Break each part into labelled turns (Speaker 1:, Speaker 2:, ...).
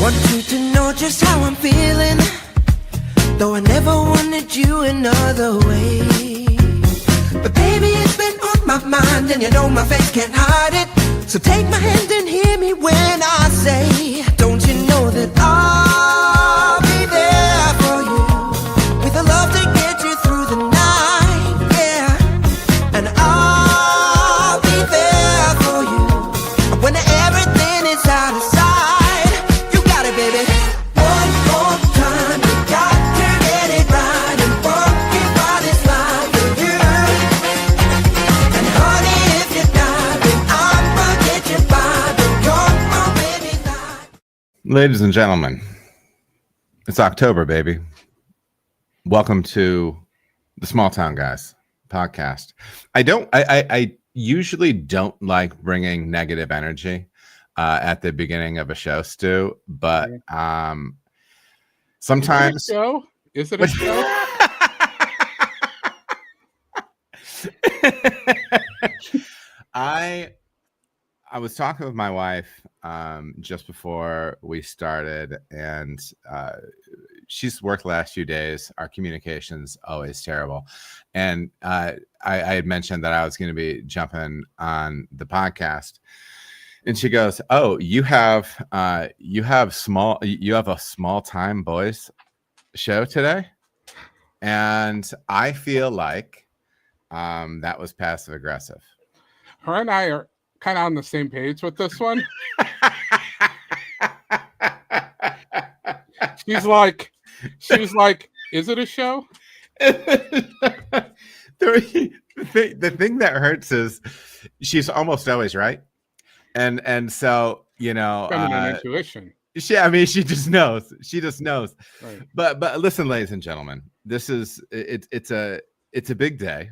Speaker 1: Want you to know just how I'm feeling, though I never wanted you another way. But baby, it's been on my mind, and you know my face can't hide it. So take my hand and hear me when I say, don't you know that I'll be there for you, with a love to get you through the night, yeah. And I'll be there for you when everything is out of sight. You got it, baby. One more time, you got to get it right and walk your body's life for you. And honey, if you're not, then I'ma get you by, but you're already lied.
Speaker 2: Ladies and gentlemen, it's October, baby. Welcome to the Small Town Guys podcast. I usually don't like bringing negative energy at the beginning of a show, Stu, but sometimes.
Speaker 3: Is it a show?
Speaker 2: I was talking with my wife just before we started, and she's worked the last few days. Our communication's always terrible, and I had mentioned that I was going to be jumping on the podcast, and she goes, "Oh, you have a small time boys show today," and I feel like that was passive aggressive.
Speaker 3: Her and I are kind of on the same page with this one. She's like, is it a show?
Speaker 2: The thing that hurts is she's almost always right, and so
Speaker 3: Feminine intuition.
Speaker 2: she just knows. She just knows.
Speaker 3: Right.
Speaker 2: But listen, ladies and gentlemen, this is it's a big day.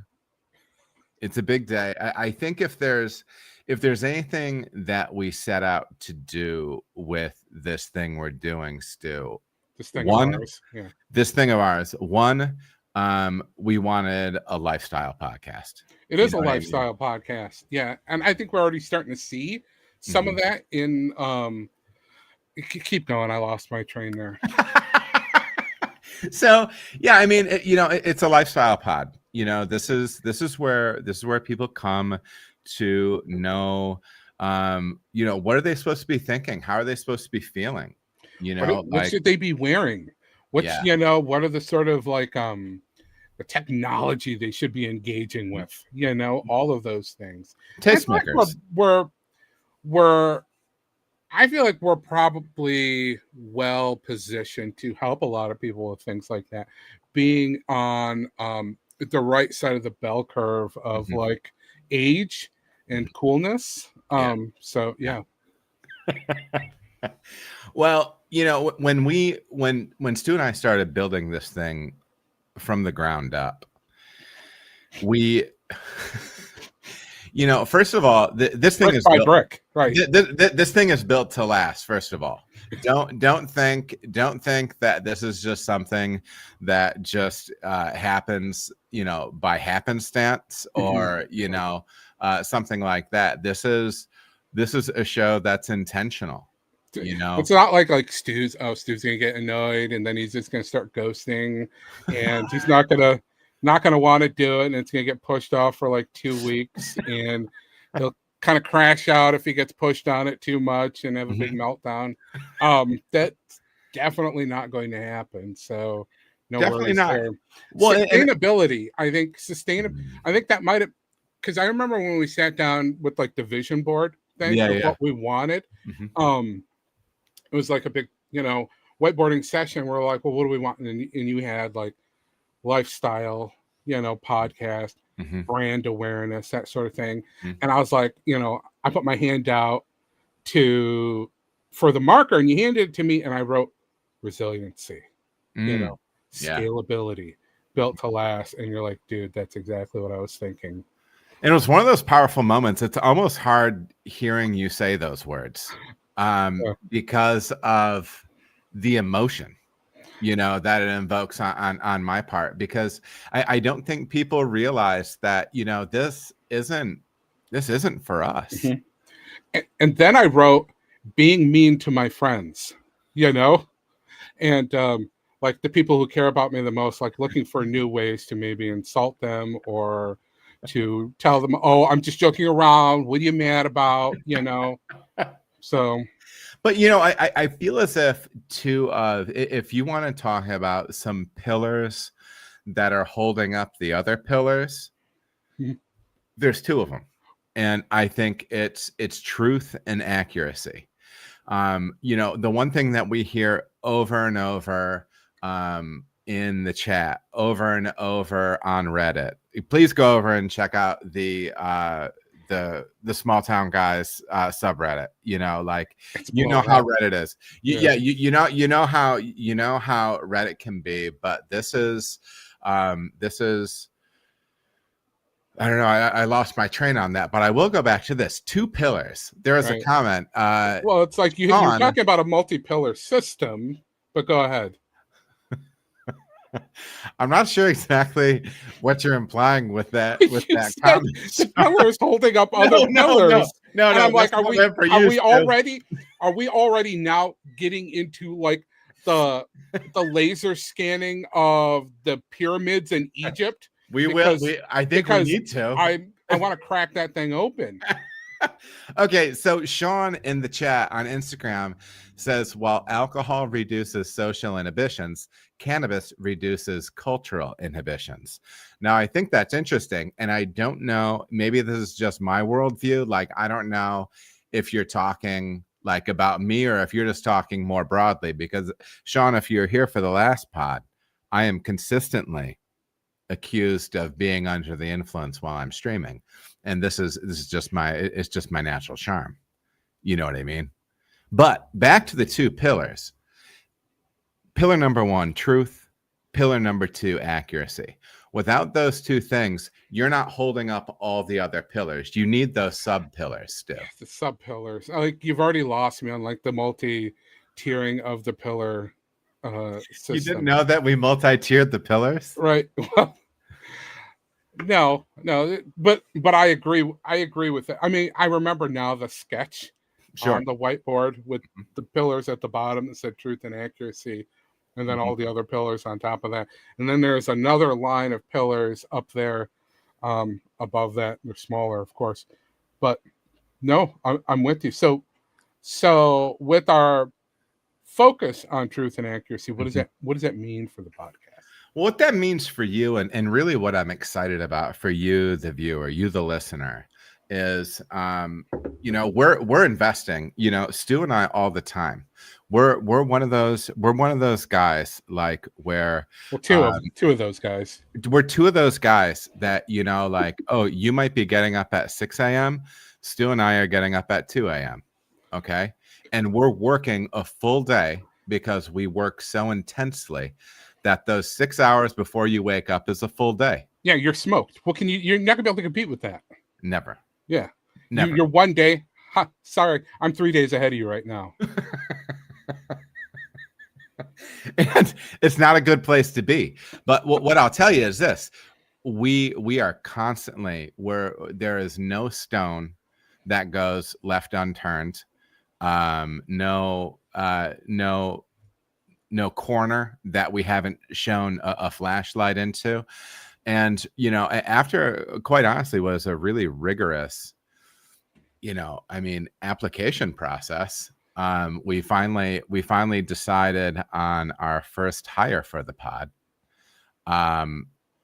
Speaker 2: It's a big day. I think if there's anything that we set out to do with this thing we're doing, Stu,
Speaker 3: This thing of ours. Yeah.
Speaker 2: this thing of ours, we wanted a lifestyle podcast.
Speaker 3: It is
Speaker 2: You
Speaker 3: a
Speaker 2: know what I
Speaker 3: lifestyle podcast. Yeah. And I think we're already starting to see some of that in keep going. I lost my train there.
Speaker 2: So yeah, I mean, it's a lifestyle pod. This is where people come to know, what are they supposed to be thinking? How are they supposed to be feeling?
Speaker 3: What should they be wearing? What are the sort of like the technology they should be engaging with? All of those things.
Speaker 2: Tastemakers.
Speaker 3: I feel like we're probably well positioned to help a lot of people with things like that, being on the right side of the bell curve of like age and coolness. So yeah.
Speaker 2: Well, when Stu and I started building this thing from the ground up, we first of all, this thing
Speaker 3: Brick
Speaker 2: is
Speaker 3: by
Speaker 2: built,
Speaker 3: brick, right?
Speaker 2: This thing is built to last. First of all, don't think that this is just something that just happens, by happenstance or something like that. This is a show that's intentional.
Speaker 3: It's not like Stu's gonna get annoyed and then he's just gonna start ghosting and he's not gonna want to do it and it's gonna get pushed off for like 2 weeks and he'll kind of crash out if he gets pushed on it too much and have a big meltdown. That's definitely not going to happen. So no
Speaker 2: Definitely
Speaker 3: worries
Speaker 2: not.
Speaker 3: there.
Speaker 2: Well,
Speaker 3: sustainability. I think I think that might have, because I remember when we sat down with like the vision board thing of what we wanted. It was like a big, whiteboarding session. We're like, well, what do we want? And you had like lifestyle, podcast, brand awareness, that sort of thing. And I was like, I put my hand out for the marker and you handed it to me and I wrote resiliency, scalability, built to last. And you're like, dude, that's exactly what I was thinking.
Speaker 2: And it was one of those powerful moments. It's almost hard hearing you say those words because of the emotion, that it invokes on my part, because I don't think people realize that, this isn't for us.
Speaker 3: And then I wrote being mean to my friends. you know, and like the people who care about me the most, like looking for new ways to maybe insult them or to tell them, oh, I'm just joking around. What are you mad about? You know, so.
Speaker 2: But I feel as if if you want to talk about some pillars that are holding up the other pillars, there's two of them, and I think it's truth and accuracy. The one thing that we hear over and over in the chat, over and over on Reddit. Please go over and check out the small town guys subreddit. How Reddit is. You know how Reddit can be, but this is I don't know. I lost my train on that, but I will go back to this. Two pillars. There is a comment.
Speaker 3: Well, it's like you're talking about a multi-pillar system, but go ahead.
Speaker 2: I'm not sure exactly what you're implying with that. With that comment.
Speaker 3: The pillars holding up other pillars. No. And I'm like, are we already now getting into like the laser scanning of the pyramids in Egypt?
Speaker 2: I think we need to.
Speaker 3: I want to crack that thing open.
Speaker 2: Okay, so Sean in the chat on Instagram says, while alcohol reduces social inhibitions, cannabis reduces cultural inhibitions. Now, I think that's interesting, and I don't know, maybe this is just my worldview. Like, I don't know if you're talking like about me or if you're just talking more broadly, because Sean, if you're here for the last pod, I am consistently accused of being under the influence while I'm streaming, and this is just my natural charm. You know what I mean? But back to the two pillars. Pillar number one, truth. Pillar number two, accuracy. Without those two things, you're not holding up all the other pillars. You need those sub pillars still.
Speaker 3: The sub pillars. Like, you've already lost me on like the multi-tiering of the pillar system.
Speaker 2: You didn't know that we multi-tiered the pillars?
Speaker 3: Right. Well, no, but I agree with it. I mean, I remember now the sketch on the whiteboard with the pillars at the bottom that said truth and accuracy, and then all the other pillars on top of that. And then there's another line of pillars up there above that. They're smaller, of course. But no, I'm with you. So with our focus on truth and accuracy, what does that mean for the podcast?
Speaker 2: Well, what that means for you, and really what I'm excited about for you, the viewer, you, the listener, is, we're investing, Stu and I all the time. We're one of those guys, like where
Speaker 3: two of those guys.
Speaker 2: We're two of those guys that, like, oh, you might be getting up at 6 a.m. Stu and I are getting up at 2 a.m. Okay. And we're working a full day because we work so intensely that those 6 hours before you wake up is a full day.
Speaker 3: Yeah, you're smoked. Well, you're not gonna be able to compete with that.
Speaker 2: Never.
Speaker 3: Yeah.
Speaker 2: Never.
Speaker 3: You're one day. Sorry, I'm 3 days ahead of you right now.
Speaker 2: And it's not a good place to be. But what I'll tell you is this: we are constantly where there is no stone that goes left unturned. No corner that we haven't shown a flashlight into. And, after, quite honestly, was a really rigorous, application process. We finally decided on our first hire for the pod.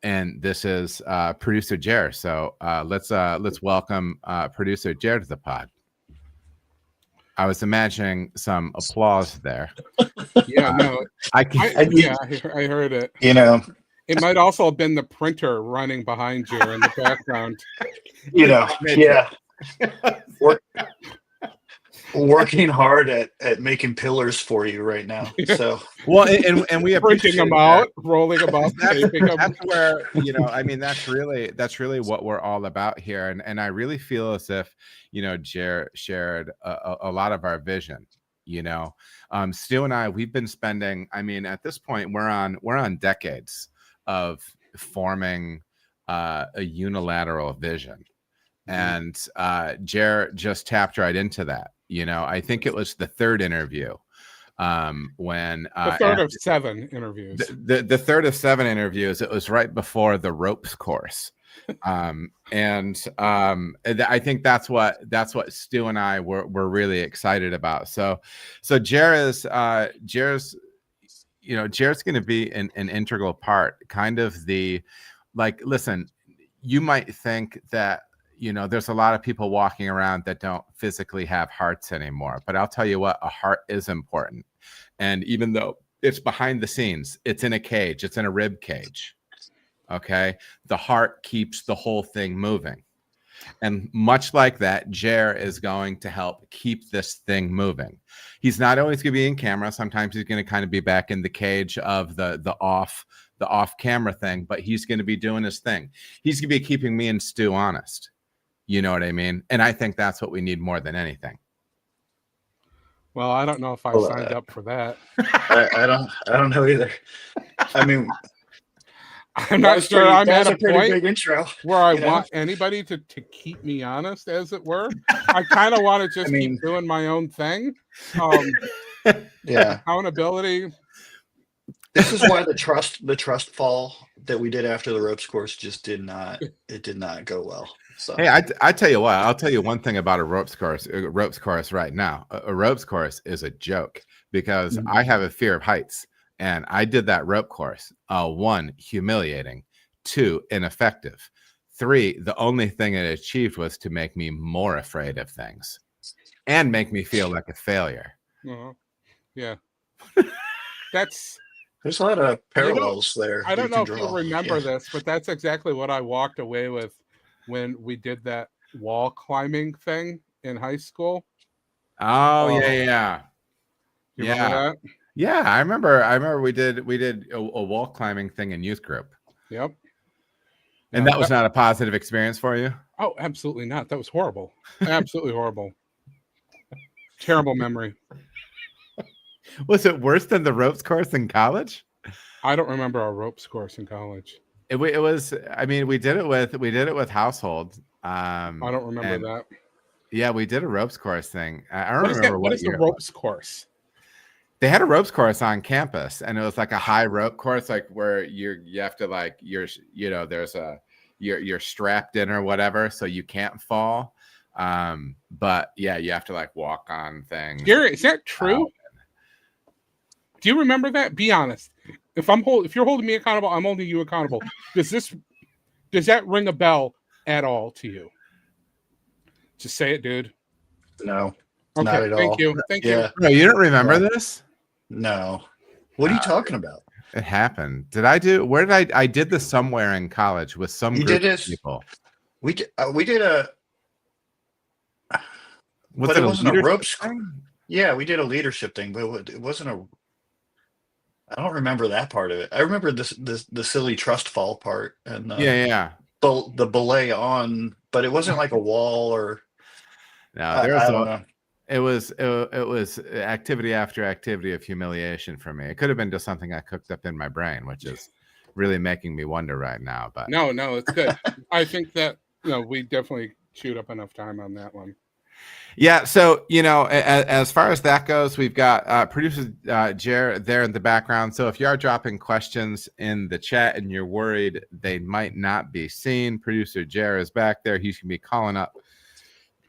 Speaker 2: And this is Producer Jer. So let's welcome Producer Jer to the pod. I was imagining some applause there.
Speaker 3: Yeah, no, I heard it. It might also have been the printer running behind you in the background.
Speaker 4: Yeah. Working hard at making pillars for you right now. So
Speaker 2: well, and we
Speaker 3: printing them out, rolling them up.
Speaker 2: That's where that's really what we're all about here, and I really feel as if Jer shared a lot of our vision. Stu and I, we've been spending. At this point, we're on decades of forming a unilateral vision, and Jer just tapped right into that. I think it was the third interview when
Speaker 3: the third of 7 interviews.
Speaker 2: The third of 7 interviews. It was right before the ropes course. I think that's what Stu and I were really excited about. So Jer's Jer's going to be an integral part, kind of the, like, listen, you might think that, there's a lot of people walking around that don't physically have hearts anymore, but I'll tell you what, a heart is important. And even though it's behind the scenes, it's in a cage, it's in a rib cage. Okay. The heart keeps the whole thing moving. And much like that, Jer is going to help keep this thing moving. He's not always going to be in camera. Sometimes he's going to kind of be back in the cage of the off camera thing, but he's going to be doing his thing. He's going to be keeping me and Stu honest. You know what I mean? And I think that's what we need more than anything.
Speaker 3: Well, I don't know if I signed up for that.
Speaker 4: I don't know either. I mean,
Speaker 3: I'm not sure I'm at a point
Speaker 4: big intro,
Speaker 3: where I want anybody to keep me honest, as it were. I kind of want to just keep doing my own thing. Accountability.
Speaker 4: This is why the trust fall that we did after the ropes course just did not go well. So
Speaker 2: hey, I tell you what, I'll tell you one thing about a ropes course right now. A ropes course is a joke because I have a fear of heights. And I did that rope course. 1, humiliating. 2, ineffective. 3, the only thing it achieved was to make me more afraid of things and make me feel like a failure.
Speaker 3: Yeah.
Speaker 4: There's a lot of parallels there.
Speaker 3: I don't know if you remember this, but that's exactly what I walked away with when we did that wall climbing thing in high school.
Speaker 2: Oh, yeah.
Speaker 3: You remember that?
Speaker 2: Yeah, I remember we did a wall climbing thing in youth group.
Speaker 3: Yep.
Speaker 2: And that was not a positive experience for you?
Speaker 3: Oh, absolutely not. That was horrible. Absolutely horrible. Terrible memory.
Speaker 2: Was it worse than the ropes course in college?
Speaker 3: I don't remember our ropes course in college.
Speaker 2: It was. I mean, we did it with Household.
Speaker 3: I don't remember that.
Speaker 2: Yeah, we did a ropes course thing. I don't remember
Speaker 3: what is the ropes course.
Speaker 2: They had a ropes course on campus, and it was like a high rope course, like where you have to you're strapped in or whatever, so you can't fall. But yeah, you have to like walk on things.
Speaker 3: Gary, is that true? Do you remember that? Be honest. If you're holding me accountable, I'm holding you accountable. Does that ring a bell at all to you? Just say it, dude.
Speaker 4: No.
Speaker 3: Okay,
Speaker 4: not at all.
Speaker 3: Thank you.
Speaker 2: No, you don't remember this?
Speaker 4: No. What are you talking about?
Speaker 2: It happened. I did this somewhere in college with some group of people.
Speaker 4: We did a.
Speaker 2: But
Speaker 4: it wasn't a ropes thing. Yeah, we did a leadership thing, but it wasn't a. I don't remember that part of it. I remember the silly trust fall part and the belay on, but it wasn't like a wall or.
Speaker 2: No, I don't know. It was activity after activity of humiliation for me. It could have been just something I cooked up in my brain, which is really making me wonder right now. But
Speaker 3: no, it's good. I think that we definitely chewed up enough time on that one.
Speaker 2: Yeah, so as far as that goes, we've got Producer Jer there in the background. So if you are dropping questions in the chat and you're worried they might not be seen, Producer Jer is back there. He's gonna be calling up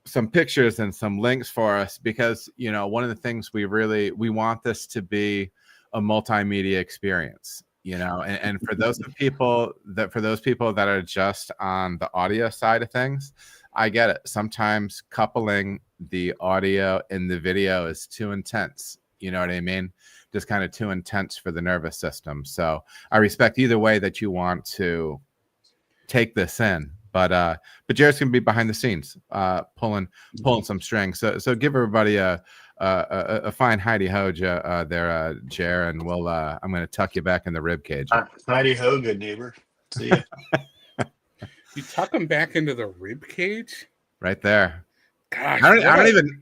Speaker 2: some pictures and some links for us because one of the things we want this to be a multimedia experience, and for those people that are just on the audio side of things, I get it. Sometimes coupling the audio and the video is too intense. You know what I mean? Just kind of too intense for the nervous system. So I respect either way that you want to take this in. But Jared's gonna be behind the scenes, pulling some strings. So give everybody a fine hidey ho there, Jer, and we'll I'm gonna tuck you back in the rib cage.
Speaker 4: Hidey ho, good neighbor. See ya.
Speaker 3: You tuck him back into the rib cage?
Speaker 2: Right there.
Speaker 3: Gosh,
Speaker 2: I don't even.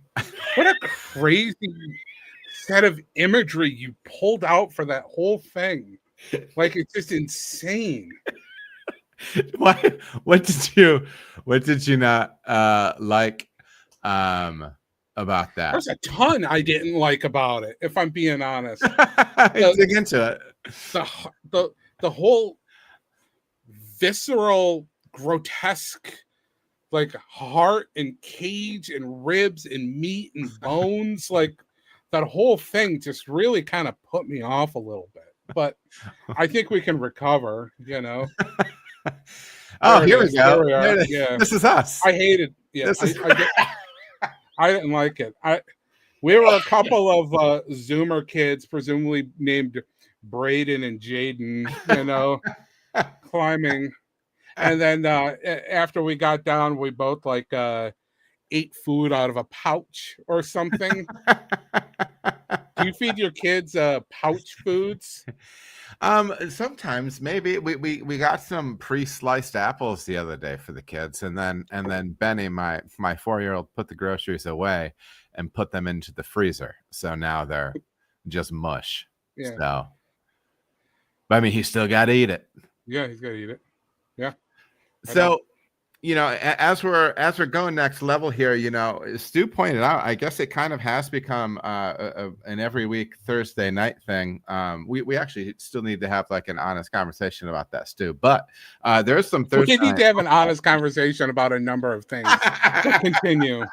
Speaker 3: What a crazy set of imagery you pulled out for that whole thing. Like, it's just insane. What
Speaker 2: did you not like about that.
Speaker 3: There's a ton I didn't like about it, if I'm being honest.
Speaker 2: Dig into it.
Speaker 3: The whole visceral, grotesque, like heart and cage and ribs and meat and bones, like that whole thing just really kind of put me off a little bit. But I think we can recover, you know.
Speaker 2: Oh, here we go.
Speaker 3: Yeah,
Speaker 2: this is us.
Speaker 3: I hated. Yeah, I didn't like it. We were a couple of Zoomer kids, presumably named Braden and Jaden, you know, climbing. And then after we got down, we both like ate food out of a pouch or something. Do you feed your kids pouch foods?
Speaker 2: Sometimes maybe we got some pre-sliced apples the other day for the kids, and then Benny, my 4-year-old, put the groceries away and put them into the freezer, so now they're just mush.
Speaker 3: Yeah.
Speaker 2: So, but I mean, he's still got to eat it.
Speaker 3: Yeah, he's got to eat it. Yeah.
Speaker 2: So, you know, as we're going next level here, you know, Stu pointed out, I guess it kind of has become an every week Thursday night thing. We actually still need to have like an honest conversation about that, Stu. But there's some Thursday.
Speaker 3: We need to have an honest conversation about a number of things. Continue.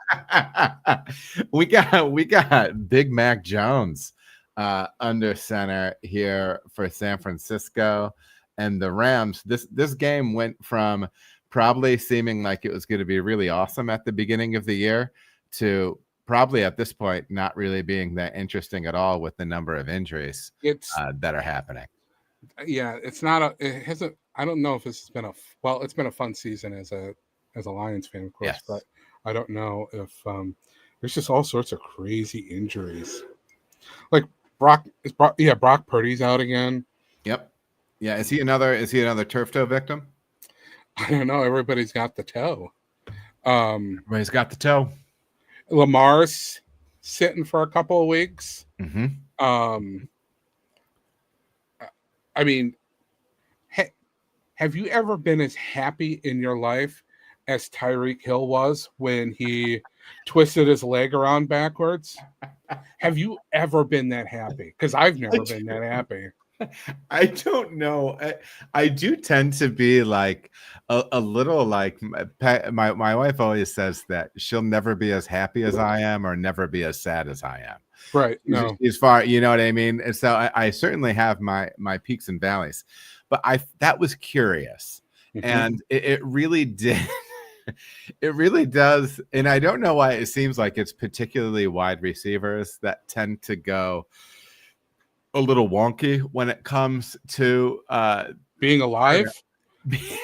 Speaker 2: We got Big Mac Jones under center here for San Francisco and the Rams. This game went from probably seeming like it was going to be really awesome at the beginning of the year to probably at this point not really being that interesting at all with the number of injuries that are happening.
Speaker 3: Yeah, I don't know if this has been it's been a fun season as a Lions fan, of course, yes. But I don't know if there's just all sorts of crazy injuries. Like Brock Purdy's out again.
Speaker 2: Yep. Yeah, is he another turf toe victim?
Speaker 3: I don't know. Everybody's got the toe.
Speaker 2: Everybody's got the toe.
Speaker 3: Lamar's sitting for a couple of weeks.
Speaker 2: Mm-hmm.
Speaker 3: I mean, have you ever been as happy in your life as Tyreek Hill was when he twisted his leg around backwards? Have you ever been that happy? Because I've never been that happy.
Speaker 2: I don't know. I do tend to be like a little like my wife always says that she'll never be as happy as I am or never be as sad as I am.
Speaker 3: Right. No.
Speaker 2: As far, you know what I mean? And so I certainly have my peaks and valleys, but that was curious. Mm-hmm. And it really did. It really does. And I don't know why it seems like it's particularly wide receivers that tend to go a little wonky when it comes to
Speaker 3: being alive,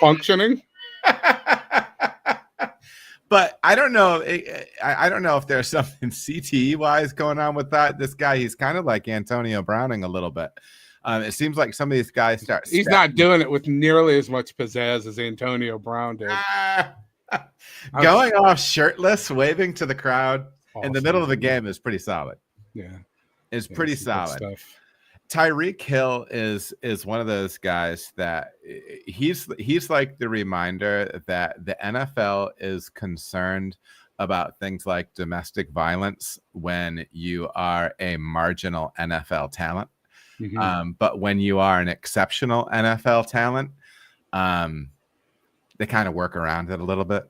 Speaker 3: functioning.
Speaker 2: But I don't know. I don't know if there's something CTE wise going on with that. This guy, he's kind of like Antonio Browning a little bit. It seems like some of these guys
Speaker 3: He's not doing it with nearly as much pizzazz as Antonio Brown did.
Speaker 2: Going off shirtless, waving to the crowd in the middle of the game is pretty solid.
Speaker 3: Yeah,
Speaker 2: it's pretty solid stuff. Tyreek Hill is one of those guys that he's like the reminder that the NFL is concerned about things like domestic violence when you are a marginal NFL talent. Mm-hmm. But when you are an exceptional NFL talent, they kind of work around it a little bit.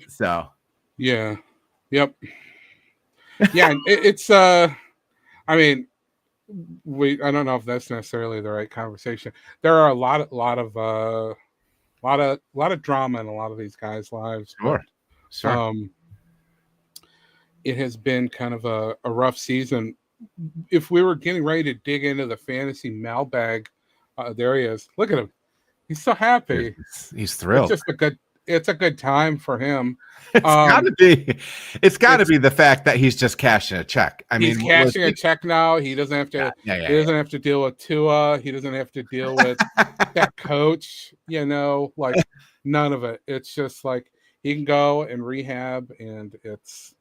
Speaker 2: So
Speaker 3: yeah, yep, yeah. It's I mean, I don't know if that's necessarily the right conversation. There are a lot of drama in a lot of these guys' lives.
Speaker 2: Sure.
Speaker 3: It has been kind of a rough season. If we were getting ready to dig into the fantasy mailbag, there he is. Look at him. He's so happy.
Speaker 2: He's thrilled.
Speaker 3: It's a good time for him.
Speaker 2: It's got to be the fact that he's just cashing a check. I mean,
Speaker 3: he's cashing a check now. He doesn't have to. He doesn't have to deal with Tua. He doesn't have to deal with that coach. You know, like none of it. It's just like he can go and rehab, and it's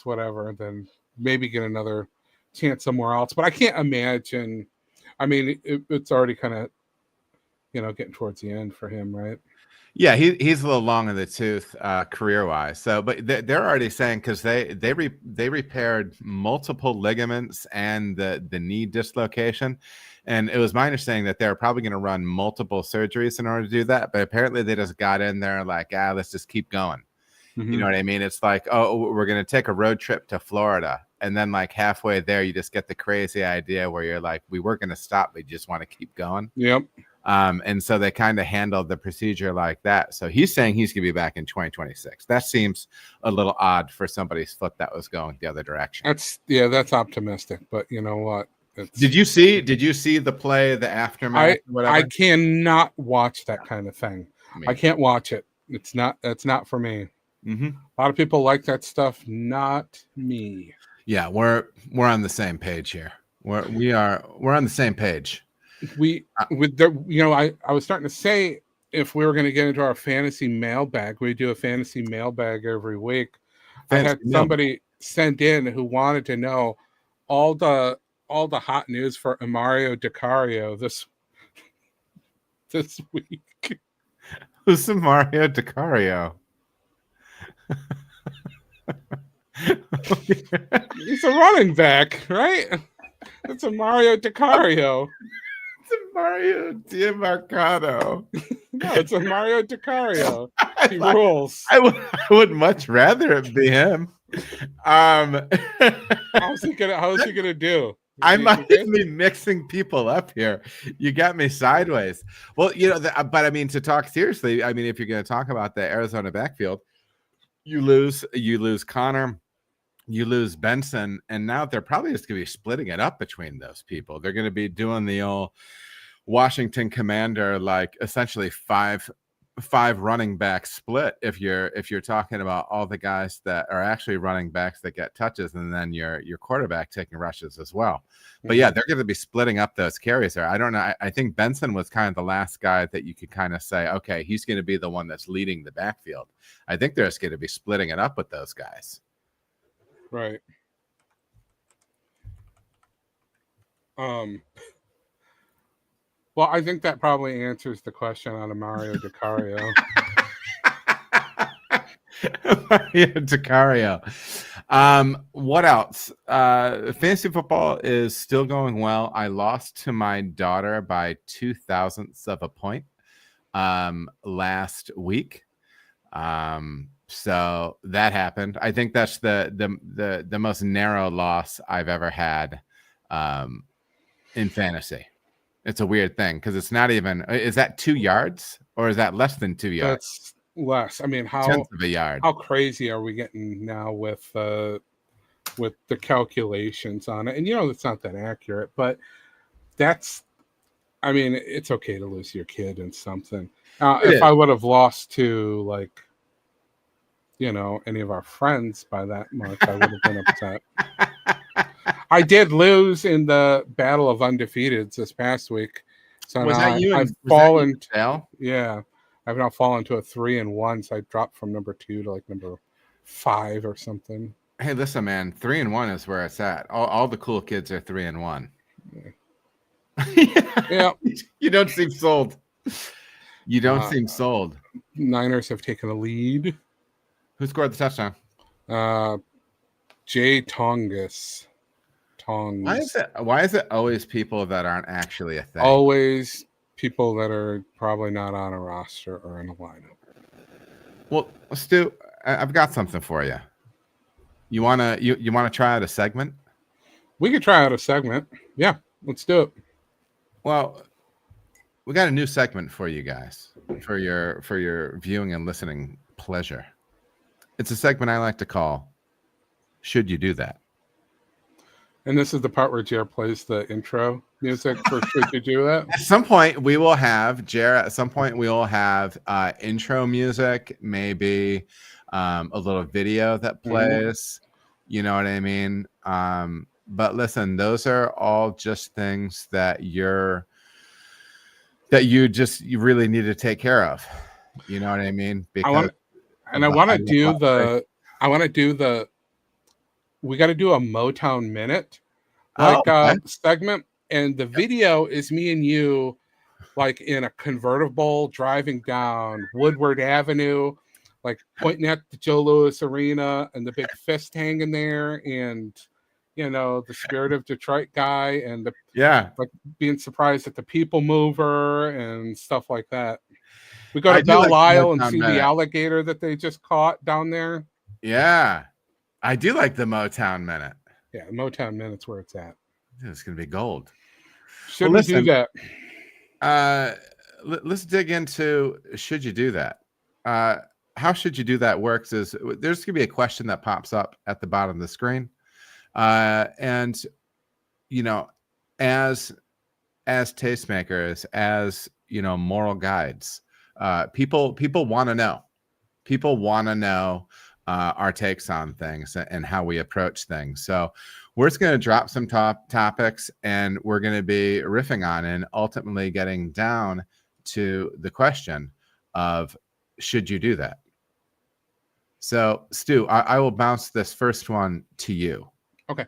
Speaker 3: whatever. And then maybe get another chance somewhere else. But I can't imagine. I mean, it's already kind of getting towards the end for him, right?
Speaker 2: Yeah, he's a little long in the tooth career wise. So, but they're already saying because they repaired multiple ligaments and the knee dislocation, and it was my understanding that they're probably going to run multiple surgeries in order to do that. But apparently, they just got in there like, let's just keep going. You know what I mean? It's like, oh, we're going to take a road trip to Florida, and then like halfway there, you just get the crazy idea where you're like, we weren't going to stop, we just want to keep going.
Speaker 3: Yep.
Speaker 2: And so they kind of handled the procedure like that. So he's saying he's going to be back in 2026. That seems a little odd for somebody's foot that was going the other direction.
Speaker 3: That's optimistic, but you know what?
Speaker 2: Did you see the play, the aftermath?
Speaker 3: I cannot watch that kind of thing. I can't watch it. That's not for me. A lot of people like that stuff, not me.
Speaker 2: Yeah, we're on the same page here. We're on the same page.
Speaker 3: I was starting to say, if we were going to get into our fantasy mailbag, we do a fantasy mailbag every week. I had somebody send in who wanted to know all the hot news for Mario DiCario this week.
Speaker 2: Who's Mario DiCario?
Speaker 3: He's a running back, right? It's a Mario DiCario.
Speaker 2: It's a Mario DiMarcano.
Speaker 3: No, it's a Mario DiCario. He rules.
Speaker 2: I would much rather it be him.
Speaker 3: How's he gonna do?
Speaker 2: I might be mixing people up here. You got me sideways. Well, but I mean, to talk seriously, I mean, if you're going to talk about the Arizona backfield, you lose Connor, you lose Benson, and now they're probably just going to be splitting it up between those people. They're going to be doing the old Washington Commander, like essentially five running back split. If you're talking about all the guys that are actually running backs that get touches, and then your quarterback taking rushes as well. But yeah, they're going to be splitting up those carries there. I don't know. I think Benson was kind of the last guy that you could kind of say, okay, he's going to be the one that's leading the backfield. I think they're just going to be splitting it up with those guys.
Speaker 3: Right. Well, I think that probably answers the question on a Mario DiCario.
Speaker 2: Mario DiCario. What else? Fantasy football is still going well. I lost to my daughter by 0.02 of a point last week. So that happened. I think that's the most narrow loss I've ever had in fantasy. It's a weird thing because it's not even. Is that 2 yards or is that less than 2 yards?
Speaker 3: That's less. I mean,
Speaker 2: tenth of a yard.
Speaker 3: How crazy are we getting now with the calculations on it? And it's not that accurate, but that's. I mean, it's okay to lose your kid in something. If I would have lost to any of our friends by that much, I would have been upset. I did lose in the Battle of Undefeateds this past week. So
Speaker 2: was
Speaker 3: now
Speaker 2: that you?
Speaker 3: I've fallen.
Speaker 2: Yeah,
Speaker 3: I've now fallen to a 3-1. So I dropped from number 2 to number 5 or something.
Speaker 2: Hey, listen, man, 3-1 is where it's at. All the cool kids are 3-1.
Speaker 3: Yeah.
Speaker 2: You don't seem sold. You don't seem sold.
Speaker 3: Niners have taken a lead.
Speaker 2: Who scored the touchdown?
Speaker 3: Jay Tongus.
Speaker 2: Why is it always people that aren't actually a thing?
Speaker 3: Always people that are probably not on a roster or in a lineup.
Speaker 2: Well, Stu, I've got something for you. You wanna try out a segment?
Speaker 3: We could try out a segment. Yeah, let's do it.
Speaker 2: Well, we got a new segment for you guys for your viewing and listening pleasure. It's a segment I like to call "Should You Do That?"
Speaker 3: And this is the part where Jer plays the intro music for "Should You Do That?"
Speaker 2: At some point, we will have Jer. At some point, we will have intro music, maybe a little video that plays. You know what I mean? But listen, those are all just things that you really need to take care of. You know what I mean? Because
Speaker 3: we got to do a Motown Minute segment, and the video is me and you like in a convertible driving down Woodward Avenue, like pointing at the Joe Louis Arena and the big fist hanging there, and the Spirit of Detroit guy, and like being surprised at the People Mover and stuff like that. We go to Belle Isle and see the alligator that they just caught down there.
Speaker 2: Yeah, I do like the Motown Minute.
Speaker 3: Yeah, Motown Minute's where it's at.
Speaker 2: It's gonna be gold.
Speaker 3: Shouldn't do that.
Speaker 2: Let's dig into should you do that? How should you do that works is there's gonna be a question that pops up at the bottom of the screen, and as tastemakers, as moral guides, people want to know. People want to know our takes on things and how we approach things. So we're just going to drop some topics, and we're going to be riffing on and ultimately getting down to the question of should you do that? So Stu, I will bounce this first one to you.
Speaker 3: Okay.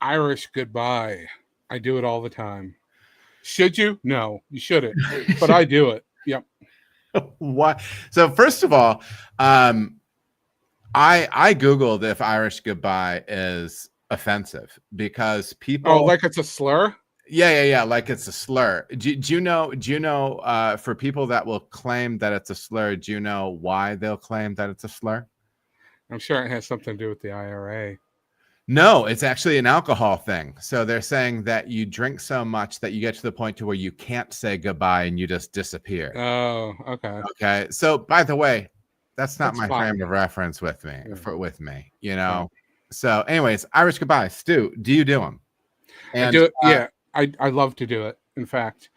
Speaker 3: Irish goodbye. I do it all the time. Should you? No, you shouldn't. But I do it. Yep.
Speaker 2: What? So first of all, I Googled if Irish goodbye is offensive because people.
Speaker 3: Oh, like it's a slur?
Speaker 2: Yeah. Like it's a slur. Do you know? For people that will claim that it's a slur, do you know why they'll claim that it's a slur?
Speaker 3: I'm sure it has something to do with the IRA.
Speaker 2: No, it's actually an alcohol thing. So they're saying that you drink so much that you get to the point to where you can't say goodbye and you just disappear.
Speaker 3: Oh, okay.
Speaker 2: Okay. So by the way, that's not my frame of reference with me. Yeah. So anyways, Irish goodbye. Stu, do you do them?
Speaker 3: And, I do it. Yeah, I love to do it. In fact,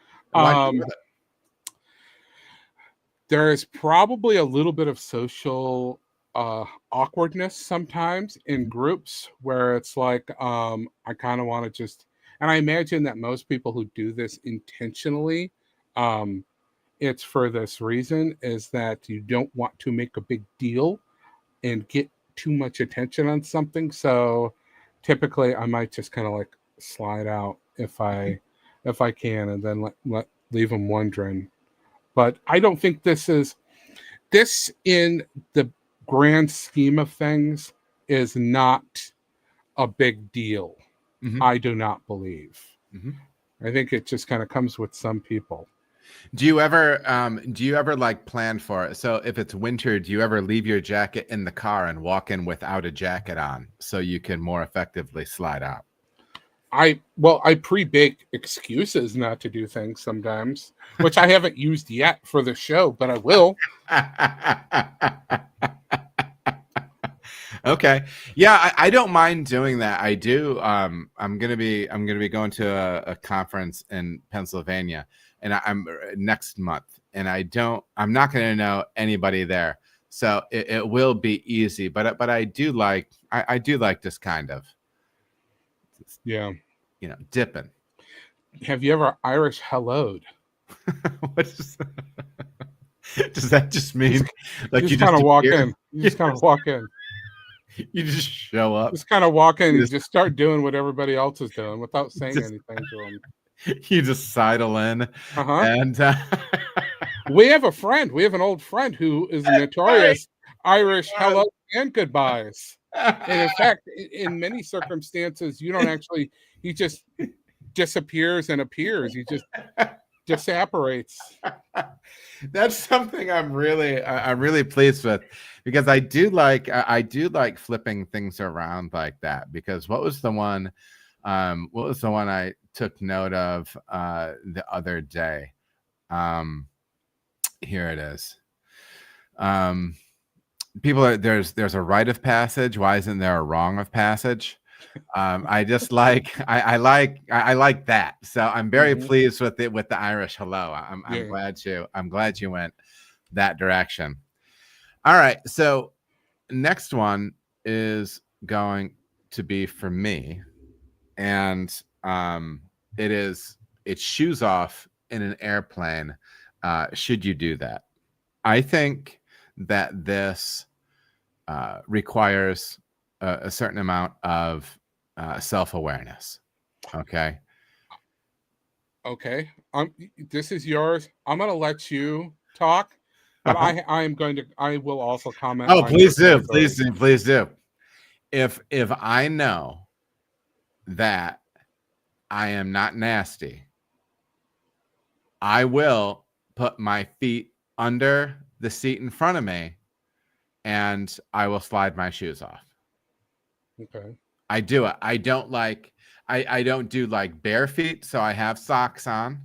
Speaker 3: there is probably a little bit of social awkwardness sometimes in groups where it's like I kind of want to just, and I imagine that most people who do this intentionally, it's for this reason, is that you don't want to make a big deal and get too much attention on something. So typically I might just kind of like slide out if I can, and then leave them wondering. But I don't think this in the grand scheme of things is not a big deal. Mm-hmm. I do not believe. Mm-hmm. I think it just kind of comes with some people.
Speaker 2: Do you ever like plan for it? So if it's winter, do you ever leave your jacket in the car and walk in without a jacket on so you can more effectively slide out?
Speaker 3: I pre-bake excuses not to do things sometimes, which I haven't used yet for the show, but I will.
Speaker 2: Okay. Yeah, I don't mind doing that. I do. I'm gonna be going to a conference in Pennsylvania, and I'm next month, and I'm not gonna know anybody there, so it will be easy. But I do like this kind of.
Speaker 3: Yeah.
Speaker 2: Dipping.
Speaker 3: Have you ever Irish hello'd?
Speaker 2: Does that just mean like
Speaker 3: you just kind of walk in? You just kind of walk in.
Speaker 2: You just show up.
Speaker 3: Just kind of walk in. You just start doing what everybody else is doing without saying anything to them.
Speaker 2: You just sidle in. And
Speaker 3: we have a friend. We have an old friend who is notorious Irish hello and goodbyes. And in fact, in many circumstances, you don't actually. He just disappears and appears. He just disapparates.
Speaker 2: That's something I'm really pleased with, because I do like flipping things around like that. Because what was the one I took note of the other day? Here it is. There's a rite of passage. Why isn't there a wrong of passage? I just like that. So I'm very pleased with it, with the Irish hello. I'm glad you went that direction. All right. So next one is going to be for me, and it's shoes off in an airplane. Should you do that? I think that this requires a certain amount of self-awareness. Okay.
Speaker 3: Okay. This is yours. I'm going to let you talk, but I will also comment.
Speaker 2: Oh, please do. Please do. Please do. If I know that I am not nasty, I will put my feet under the seat in front of me and I will slide my shoes off.
Speaker 3: Okay.
Speaker 2: I do it. I don't do like bare feet, so I have socks on.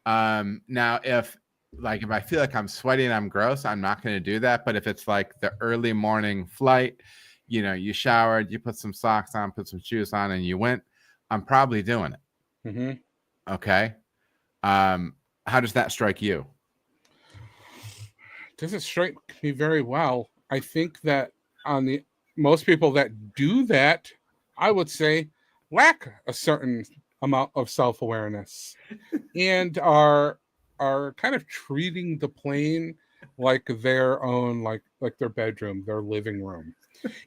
Speaker 2: Now if I feel like I'm sweaty and I'm gross, I'm not going to do that. But if it's like the early morning flight, you showered, you put some socks on, put some shoes on, and you went, I'm probably doing it.
Speaker 3: Mm-hmm.
Speaker 2: Okay. How does that strike you?
Speaker 3: Doesn't strike me very well. I think that most people that do that, I would say, lack a certain amount of self-awareness and are kind of treating the plane like their own, like their bedroom, their living room.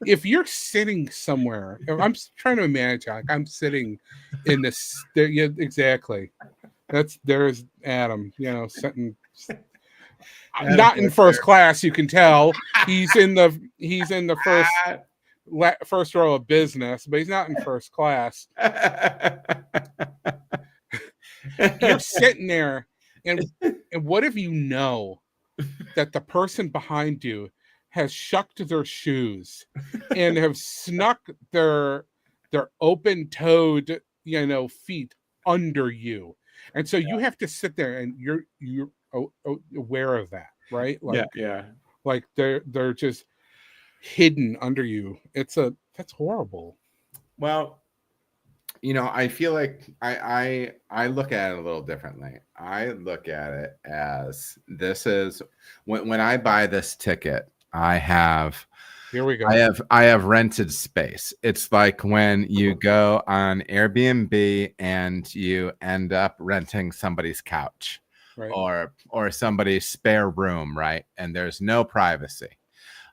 Speaker 3: If you're sitting somewhere, if I'm trying to imagine, like I'm sitting in this, yeah, exactly. There's Adam, sitting. Not in first class, you can tell. He's in the first row of business, but he's not in first class. You're sitting there, and what if you know that the person behind you has shucked their shoes and have snuck their open-toed, feet under you, and so you have to sit there and you're aware of that, right? Like,
Speaker 2: yeah.
Speaker 3: Like they're just hidden under you. That's horrible.
Speaker 2: Well, I feel like I look at it a little differently. I look at it as this is when I buy this ticket, I have
Speaker 3: Here we go.
Speaker 2: I have rented space. It's like when you go on Airbnb and you end up renting somebody's couch, right, or somebody's spare room, right? And there's no privacy.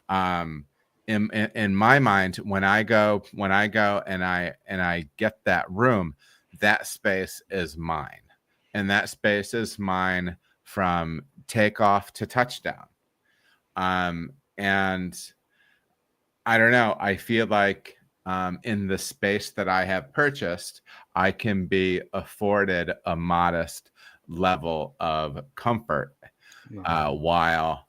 Speaker 2: In my mind, when I go and I get that room, that space is mine, and that space is mine from takeoff to touchdown. And I don't know. I feel like in the space that I have purchased, I can be afforded a modest level of comfort while.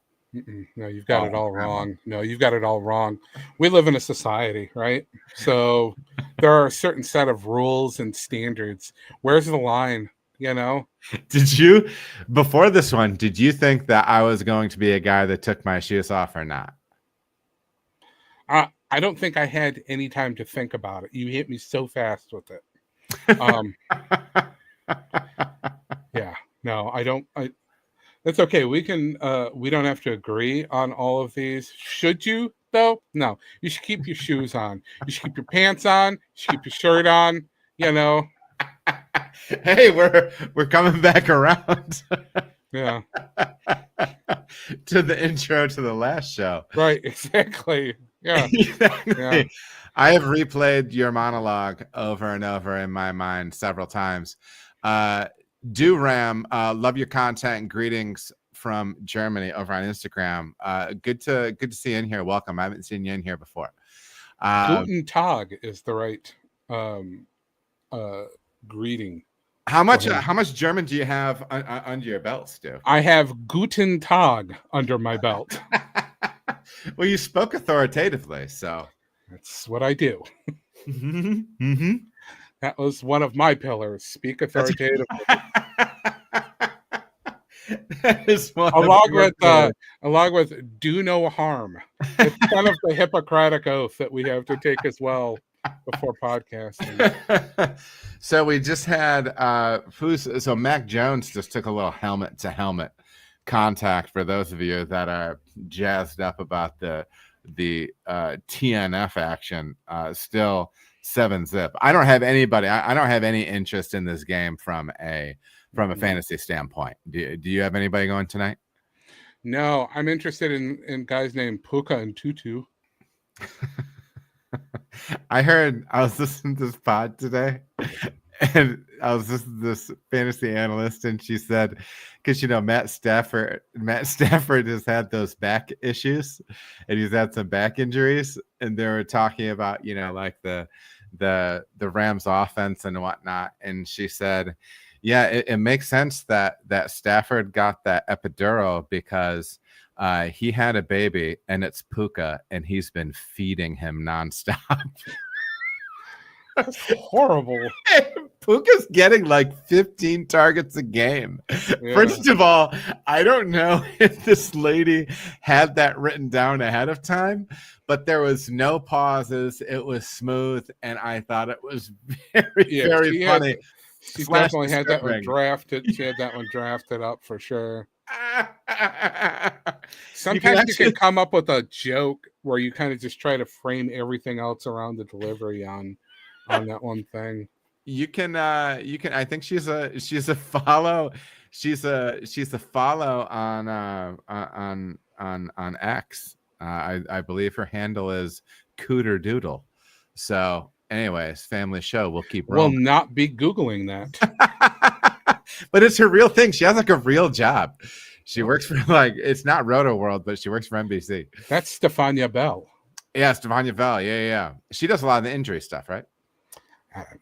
Speaker 3: No, you've got it all wrong. No, you've got it all wrong. We live in a society, right? So there are a certain set of rules and standards. Where's the line?
Speaker 2: Did you, before this one, did you think that I was going to be a guy that took my shoes off or not?
Speaker 3: I don't think I had any time to think about it. You hit me so fast with it. Yeah, no, I don't. That's okay. We can. We don't have to agree on all of these. Should you though? No. You should keep your shoes on. You should keep your pants on. You should keep your shirt on.
Speaker 2: Hey, we're coming back around.
Speaker 3: Yeah.
Speaker 2: To the intro to the last show.
Speaker 3: Right. Exactly. Yeah.
Speaker 2: Exactly.
Speaker 3: Yeah.
Speaker 2: I have replayed your monologue over and over in my mind several times. Ram, love your content and greetings from Germany over on Instagram. Good to see you in here. Welcome. I haven't seen you in here before.
Speaker 3: Guten Tag is the right greeting.
Speaker 2: How much German do you have under your belt, Stu?
Speaker 3: I have Guten Tag under my belt.
Speaker 2: Well, you spoke authoritatively, so
Speaker 3: that's what I do.
Speaker 2: Mm-hmm.
Speaker 3: That was one of my pillars. Speak authoritatively.
Speaker 2: That is one
Speaker 3: along with do no harm. It's kind of the Hippocratic oath that we have to take as well before podcasting.
Speaker 2: So we just had so Mac Jones just took a little helmet to helmet contact for those of you that are jazzed up about the TNF action. Still 7-zip. I don't have anybody. I don't have any interest in this game from a fantasy standpoint. Do you have anybody going tonight?
Speaker 3: No, I'm interested in guys named Puka and Tutu.
Speaker 2: I was listening to this pod today, And I was this fantasy analyst, and she said, because Matt Stafford has had those back issues, and he's had some back injuries, and they were talking about like the Rams offense and whatnot, and she said, yeah, it makes sense that Stafford got that epidural because he had a baby and it's Puka, and he's been feeding him nonstop.
Speaker 3: That's horrible.
Speaker 2: Puka's getting like 15 targets a game. Yeah. First of all, I don't know if this lady had that written down ahead of time, but there was no pauses. It was smooth, and I thought it was very funny.
Speaker 3: She definitely had that one drafted. She had that one drafted up for sure. Sometimes you can come up with a joke where you kind of just try to frame everything else around the delivery on that one thing.
Speaker 2: You can I think she's a follow. She's a follow on X. I believe her handle is Cooter Doodle. So anyways, family show. We'll keep rolling.
Speaker 3: We'll not be Googling that.
Speaker 2: But it's her real thing. She has like a real job. She works for it's not Roto World, but she works for NBC.
Speaker 3: That's Stefania Bell.
Speaker 2: Yeah, Stefania Bell. Yeah. She does a lot of the injury stuff, right?
Speaker 3: I don't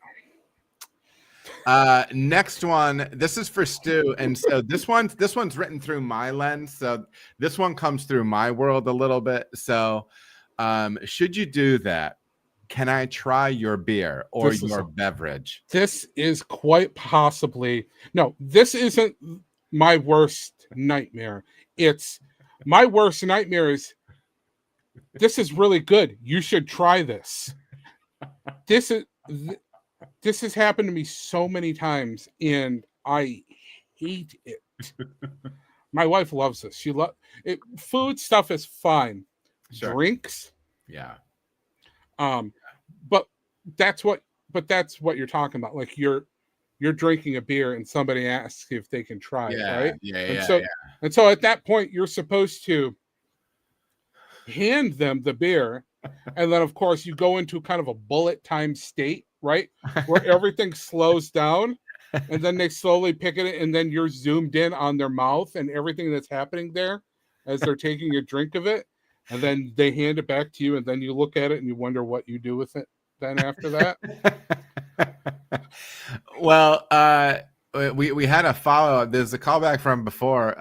Speaker 2: know. Next one. This is for Stu, and so this one's written through my lens. So this one comes through my world a little bit. So, should you do that? Can I try your beer or your beverage?
Speaker 3: This is quite possibly no. This isn't my worst nightmare. It's my worst nightmare. This is really good. You should try this. This has happened to me so many times, and I hate it. My wife loves this. She loves it. Food stuff is fine. Sure. Drinks,
Speaker 2: yeah.
Speaker 3: But that's what you're talking about. Like you're drinking a beer, and somebody asks if they can try it, right?
Speaker 2: Yeah.
Speaker 3: And so at that point, you're supposed to hand them the beer, and then of course you go into kind of a bullet time state, right, where everything slows down, and then they slowly pick it, and then you're zoomed in on their mouth and everything that's happening there as they're taking a drink of it, and then they hand it back to you, and then you look at it and you wonder what you do with it then after that.
Speaker 2: Well, we had a follow-up. There's a callback from before.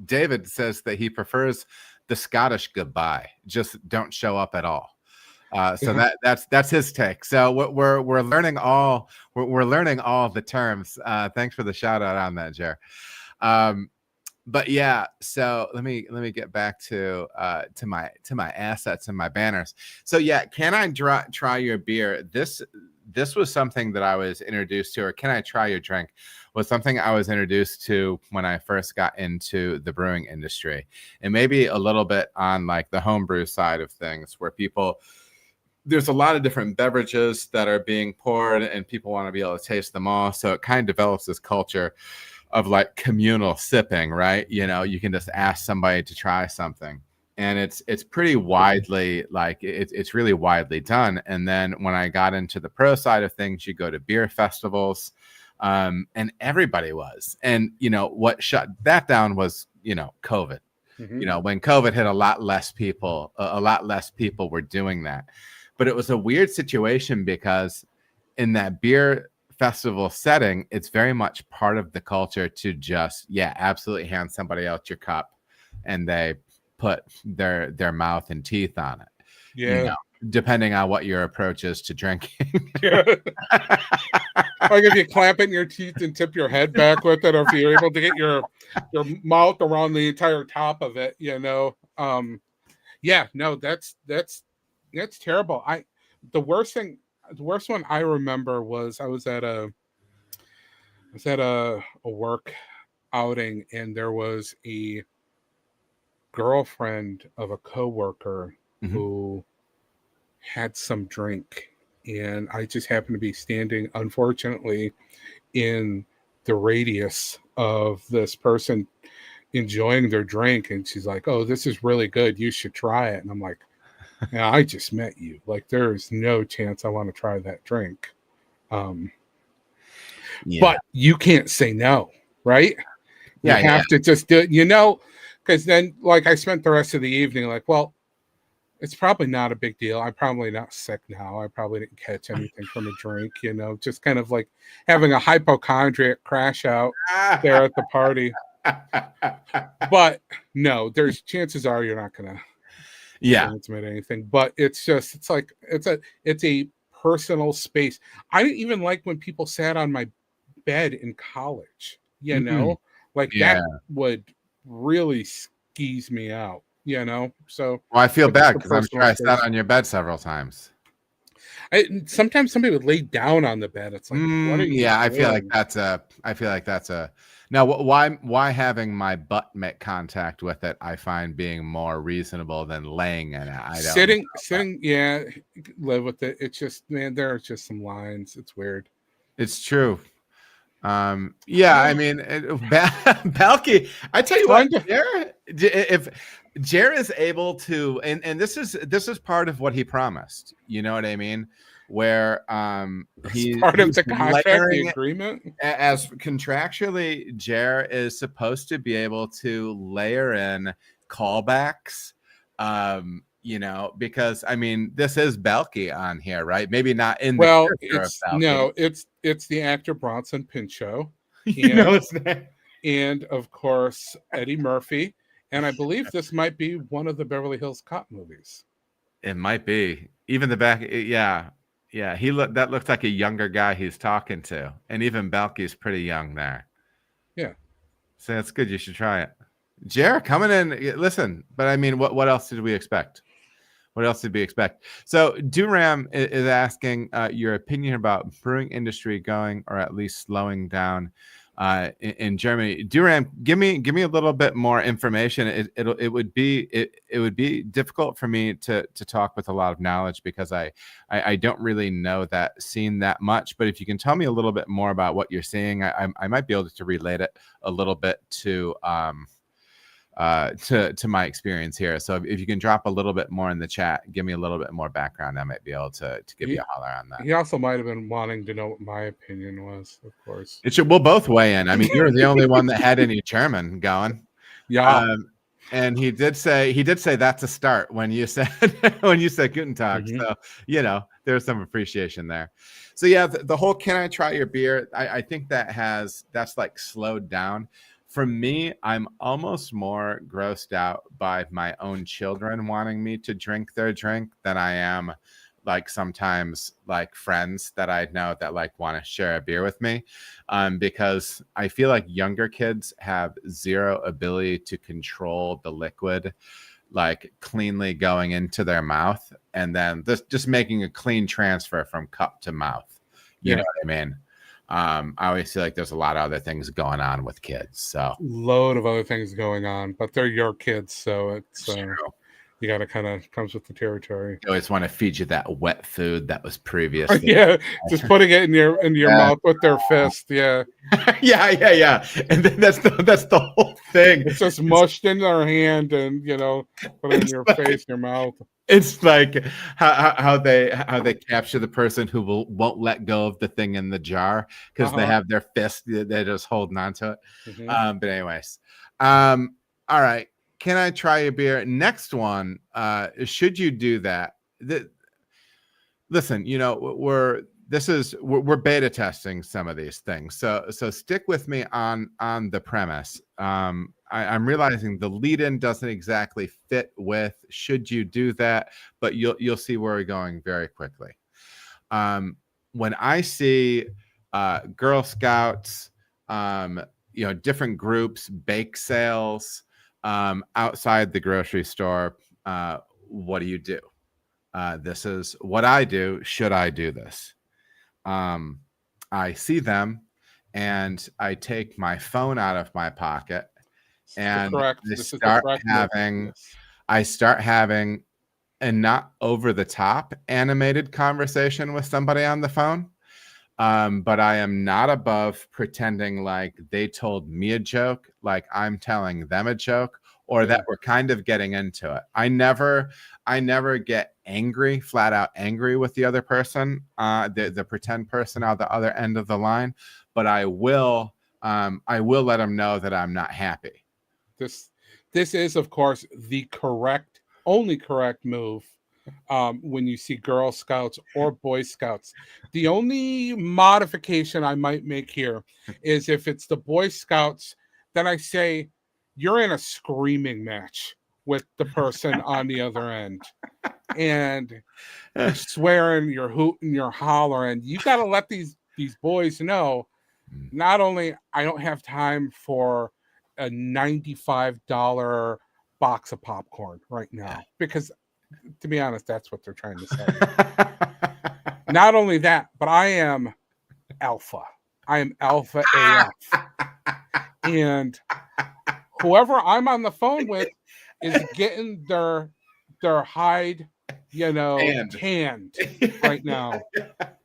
Speaker 2: David says that he prefers the Scottish goodbye. Just don't show up at all. So that's his take. So we're learning all the terms. Thanks for the shout out on that, Jer. But yeah, so let me get back to my assets and my banners. So yeah, can I try your beer? This was something that I was introduced to, or can I try your drink? Was something I was introduced to when I first got into the brewing industry, and maybe a little bit on like the homebrew side of things, where there's a lot of different beverages that are being poured, and people want to be able to taste them all. So it kind of develops this culture of like communal sipping, right? You can just ask somebody to try something, and it's pretty widely it's really widely done. And then when I got into the pro side of things, you go to beer festivals, and everybody was, and what shut that down was COVID. Mm-hmm. When COVID hit, a lot less people were doing that. But it was a weird situation because in that beer festival setting, it's very much part of the culture to just, absolutely hand somebody else your cup, and they put their mouth and teeth on it.
Speaker 3: Yeah.
Speaker 2: Depending on what your approach is to drinking.
Speaker 3: Yeah. Like if you clamp it in your teeth and tip your head back with it, or if you're able to get your mouth around the entire top of it, that's terrible. The worst one I remember was I was at a work outing, and there was a girlfriend of a coworker mm-hmm. who had some drink, and I just happened to be standing, unfortunately, in the radius of this person enjoying their drink, and she's like, "Oh, this is really good. You should try it." And I'm like, "Yeah, I just met you. Like, there is no chance I want to try that drink." but you can't say no, right? You have to just do it, because then, like, I spent the rest of the evening like, well, it's probably not a big deal. I'm probably not sick now. I probably didn't catch anything from a drink, just kind of like having a hypochondriac crash out there at the party. But no, there's chances are you're not gonna transmit anything. But it's like it's a personal space. I didn't even like when people sat on my bed in college, that would really skeeze me out. So
Speaker 2: I feel bad because I'm sure I sat on your bed several times.
Speaker 3: Sometimes somebody would lay down on the bed. It's like, what are you doing?
Speaker 2: I feel like that's a now. Why having my butt make contact with it? I find being more reasonable than laying in it.
Speaker 3: Sitting, live with it. It's just, man, there are just some lines. It's weird.
Speaker 2: It's true. I mean, Balky, I tell you what, if Jer is able to, and this is part of what he promised, you know what I mean? Where he's
Speaker 3: part of the contract, the agreement,
Speaker 2: as contractually, Jer is supposed to be able to layer in callbacks. Because I mean, this is Balky on here, right? Maybe not in the
Speaker 3: it's the actor Bronson Pinchot, and of course Eddie Murphy, and I believe this might be one of the Beverly Hills Cop movies.
Speaker 2: It might be even the back, that looks like a younger guy he's talking to, and even Balky's pretty young there.
Speaker 3: Yeah,
Speaker 2: so that's good. You should try it. Jer coming in. Listen, but I mean, what else did we expect? What else did we expect? So Duram is asking your opinion about brewing industry going, or at least slowing down in Germany. Duram, give me a little bit more information. It would be difficult for me to talk with a lot of knowledge because I don't really know that scene that much. But if you can tell me a little bit more about what you're seeing, I might be able to relate it a little bit to my experience here. So if you can drop a little bit more in the chat, give me a little bit more background, I might be able to give you a holler on that.
Speaker 3: He also might have been wanting to know what my opinion was, of course.
Speaker 2: We'll both weigh in. I mean, you're the only one that had any German going.
Speaker 3: Yeah.
Speaker 2: And he did say that's a start when you said Guten Tag.
Speaker 3: Mm-hmm.
Speaker 2: So, there's some appreciation there. So yeah, the whole can I try your beer? I think that's like slowed down. For me, I'm almost more grossed out by my own children wanting me to drink their drink than I am like sometimes like friends that I know that like want to share a beer with me, because I feel like younger kids have zero ability to control the liquid like cleanly going into their mouth and then just making a clean transfer from cup to mouth. You know what I mean? I always feel like there's a lot of other things going on with kids. So
Speaker 3: load of other things going on, but they're your kids, so it's you gotta kind of comes with the territory.
Speaker 2: You always want to feed you that wet food that was previously.
Speaker 3: Just putting it in your mouth with their fist. Yeah.
Speaker 2: And then that's the whole thing.
Speaker 3: It's just mushed in their hand and put it in your face, your mouth.
Speaker 2: It's like how they capture the person who won't let go of the thing in the jar because they have their fist, they're just holding on to it. Mm-hmm. But anyways, all right. Can I try a beer? Next one. Should you do that? Listen, we're beta testing some of these things, so stick with me on the premise. I'm realizing the lead-in doesn't exactly fit with should you do that, but you'll see where we're going very quickly. When I see Girl Scouts, different groups, bake sales outside the grocery store, what do you do? This is what I do. Should I do this? I see them and I take my phone out of my pocket and I start having a not over the top animated conversation with somebody on the phone. But I am not above pretending like they told me a joke, like I'm telling them a joke, or that we're kind of getting into it. I never get angry, flat out angry with the other person, the pretend person out the other end of the line, but I will let them know that I'm not happy.
Speaker 3: This is, of course, the only correct move when you see Girl Scouts or Boy Scouts. The only modification I might make here is if it's the Boy Scouts, then I say you're in a screaming match with the person on the other end. And you're swearing, you're hooting, you're hollering. You got to let these boys know, not only I don't have time for a $95 box of popcorn right now, because to be honest, that's what they're trying to say. Not only that, but I am alpha. I am alpha AF. And whoever I'm on the phone with is getting their hide, tanned right now.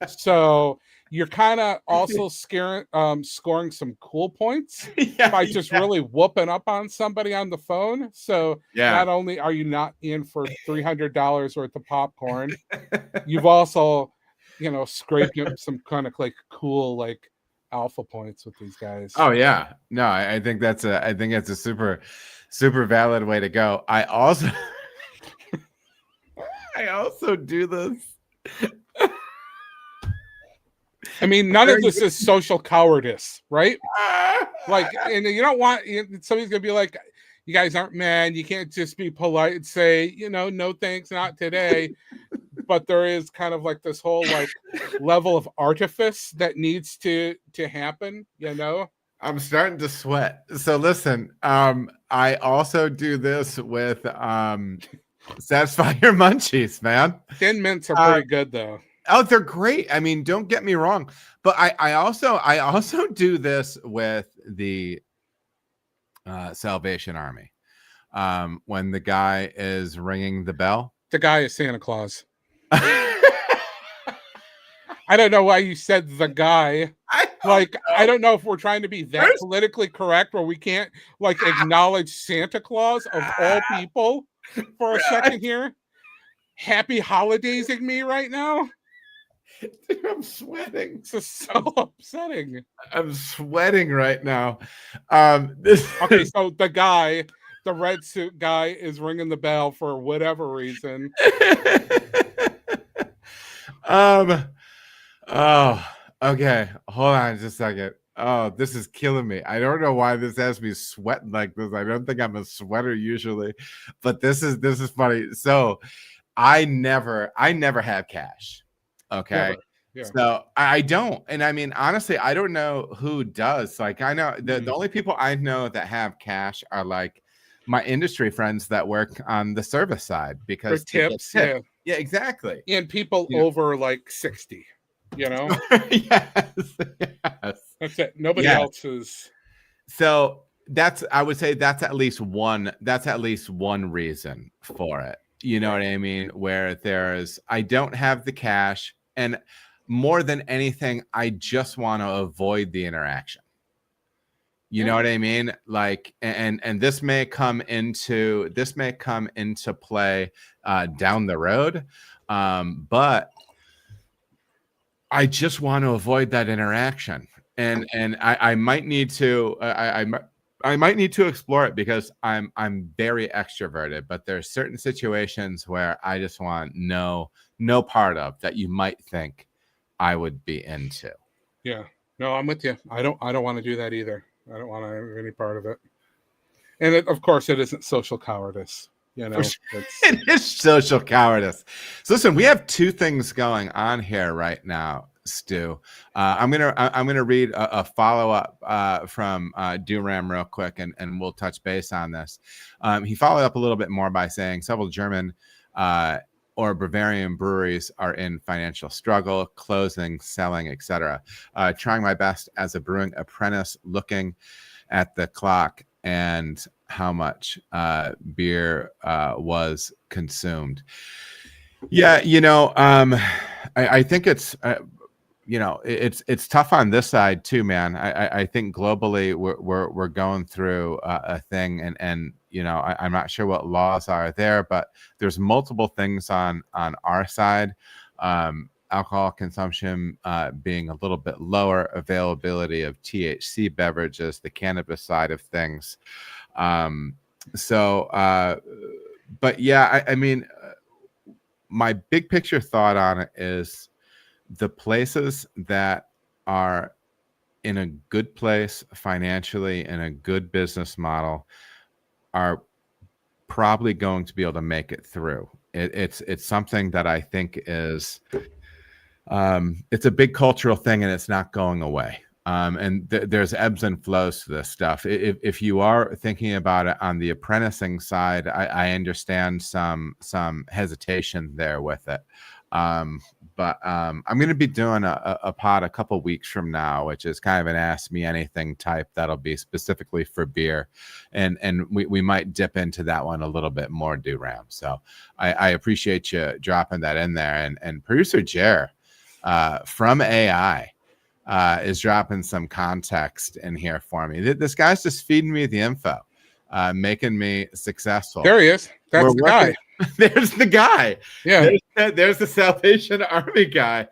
Speaker 3: So you're kind of also scoring some cool points by just really whooping up on somebody on the phone. So not only are you not in for $300 worth of popcorn, you've also, scraped up some kind of like cool like alpha points with these guys.
Speaker 2: Oh yeah, no, I think that's a super, super valid way to go. I also do this.
Speaker 3: I mean, none of this is social cowardice, right? Like, and you don't want somebody's gonna be like, "You guys aren't men. You can't just be polite and say, no thanks, not today." But there is kind of like this whole like level of artifice that needs to happen,
Speaker 2: I'm starting to sweat. So listen, I also do this with Satisfy Your Munchies, man.
Speaker 3: Thin Mints are pretty good though.
Speaker 2: Oh, they're great. I mean, don't get me wrong, but I also do this with the Salvation Army. When the guy is ringing the bell.
Speaker 3: The guy is Santa Claus. I don't know why you said the guy. I don't know if we're trying to be that politically correct where we can't like acknowledge Santa Claus of all people for a second here. Happy holidaysing me right now.
Speaker 2: Dude, I'm sweating.
Speaker 3: This is so upsetting.
Speaker 2: I'm sweating right now.
Speaker 3: Okay, so the red suit guy is ringing the bell for whatever reason.
Speaker 2: Oh, okay. Hold on just a second. Oh, this is killing me. I don't know why this has me sweating like this. I don't think I'm a sweater usually, but this is funny. So I never have cash. Okay.
Speaker 3: Yeah.
Speaker 2: So I don't. And I mean, honestly, I don't know who does. Like I know the only people I know that have cash are like my industry friends that work on the service side because
Speaker 3: tips.
Speaker 2: Yeah, exactly.
Speaker 3: And people over like 60,
Speaker 2: Yes.
Speaker 3: That's it. Nobody else is.
Speaker 2: So I would say that's at least one reason for it. You know what I mean? Where I don't have the cash, and more than anything, I just want to avoid the interaction. You know what I mean? Like, and this may come into play down the road, but I just want to avoid that interaction, and I might need to I might need to explore it because I'm very extroverted, but there's certain situations where I just want no part of that you might think I would be into.
Speaker 3: Yeah, no, I'm with you. I don't want to do that either. I don't want to have any part of it. And of course, it isn't social cowardice.
Speaker 2: It is social cowardice. So listen, we have two things going on here right now, Stu. I'm gonna read a follow up from Duram real quick, and we'll touch base on this. He followed up a little bit more by saying several German or Bavarian breweries are in financial struggle, closing, selling, etc. Trying my best as a brewing apprentice, looking at the clock and how much beer was consumed. Yeah, I think it's it's tough on this side too, man. I think globally we're going through a thing, and I'm not sure what laws are there, but there's multiple things on our side. Alcohol consumption being a little bit lower, availability of THC beverages, the cannabis side of things. But yeah, I mean, my big picture thought on it is the places that are in a good place financially and a good business model are probably going to be able to make it through. It's something that I think is it's a big cultural thing, and it's not going away. And there's ebbs and flows to this stuff. If you are thinking about it on the apprenticing side, I understand some hesitation there with it. But I'm going to be doing a pod a couple weeks from now, which is kind of an Ask Me Anything type that'll be specifically for beer. And we might dip into that one a little bit more, Duram. So I appreciate you dropping that in there. And Producer Jer from AI is dropping some context in here for me. This guy's just feeding me the info, making me successful.
Speaker 3: There he is. That's the guy.
Speaker 2: There's the guy.
Speaker 3: Yeah.
Speaker 2: There's the Salvation Army guy.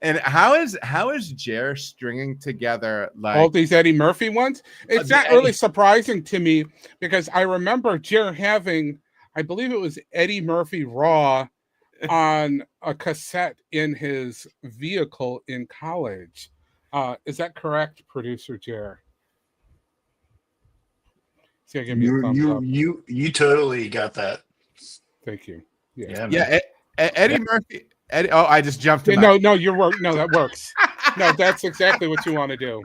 Speaker 2: And how is Jer stringing together like
Speaker 3: all these Eddie Murphy ones? It's not really surprising to me because I remember Jer having, I believe it was Eddie Murphy Raw on a cassette in his vehicle in college. Is that correct, Producer Jer? See, give me a thumbs up.
Speaker 4: You totally got that.
Speaker 3: Thank you.
Speaker 2: Yeah. Eddie Murphy. I just jumped him.
Speaker 3: No, that works. No, that's exactly what you want to do.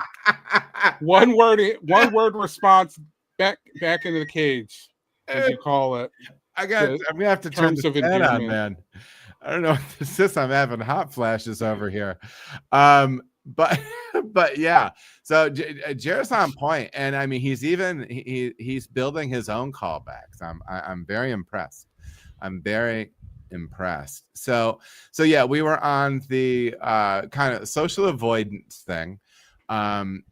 Speaker 3: One word response back into the cage, as you call it.
Speaker 2: I'm gonna have to turn the fan on, man. I don't know what this is. I'm having hot flashes over here. But yeah. So Jer's on point, and I mean he's building his own callbacks. I'm very impressed. So yeah, we were on the kind of social avoidance thing. And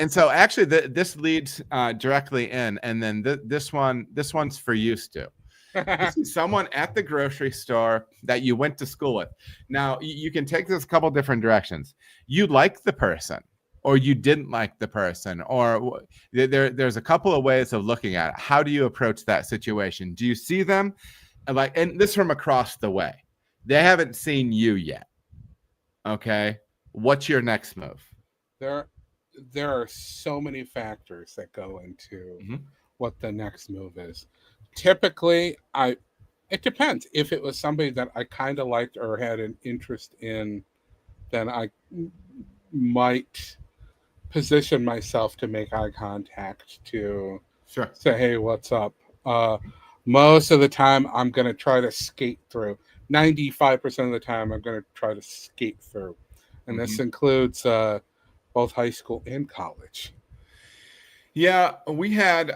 Speaker 2: so actually this leads directly in, and then this one's for you, Stu. This is someone at the grocery store that you went to school with. Now you can take this a couple different directions. You like the person, or you didn't like the person, or there's a couple of ways of looking at it. How do you approach that situation? Do you see them and this from across the way? They haven't seen you yet. Okay, what's your next move?
Speaker 3: There are so many factors that go into what the next move is. Typically, it depends. If it was somebody that I kind of liked or had an interest in, then I might position myself to make eye contact to say, hey, what's up? Most of the time, I'm going to try to skate through. 95% of the time, I'm going to try to skate through. And this includes both high school and college.
Speaker 2: Yeah, we had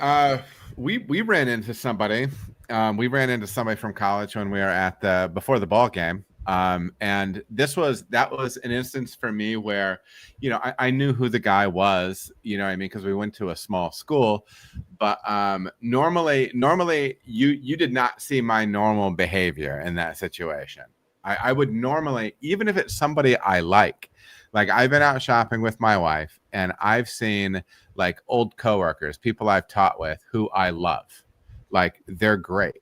Speaker 2: we ran into somebody. We ran into somebody from college when we were at before the ball game. And that was an instance for me where, I knew who the guy was, what I mean, because we went to a small school. But normally you did not see my normal behavior in that situation. I would normally, even if it's somebody I like I've been out shopping with my wife, and I've seen like old coworkers, people I've taught with who I love. Like, they're great.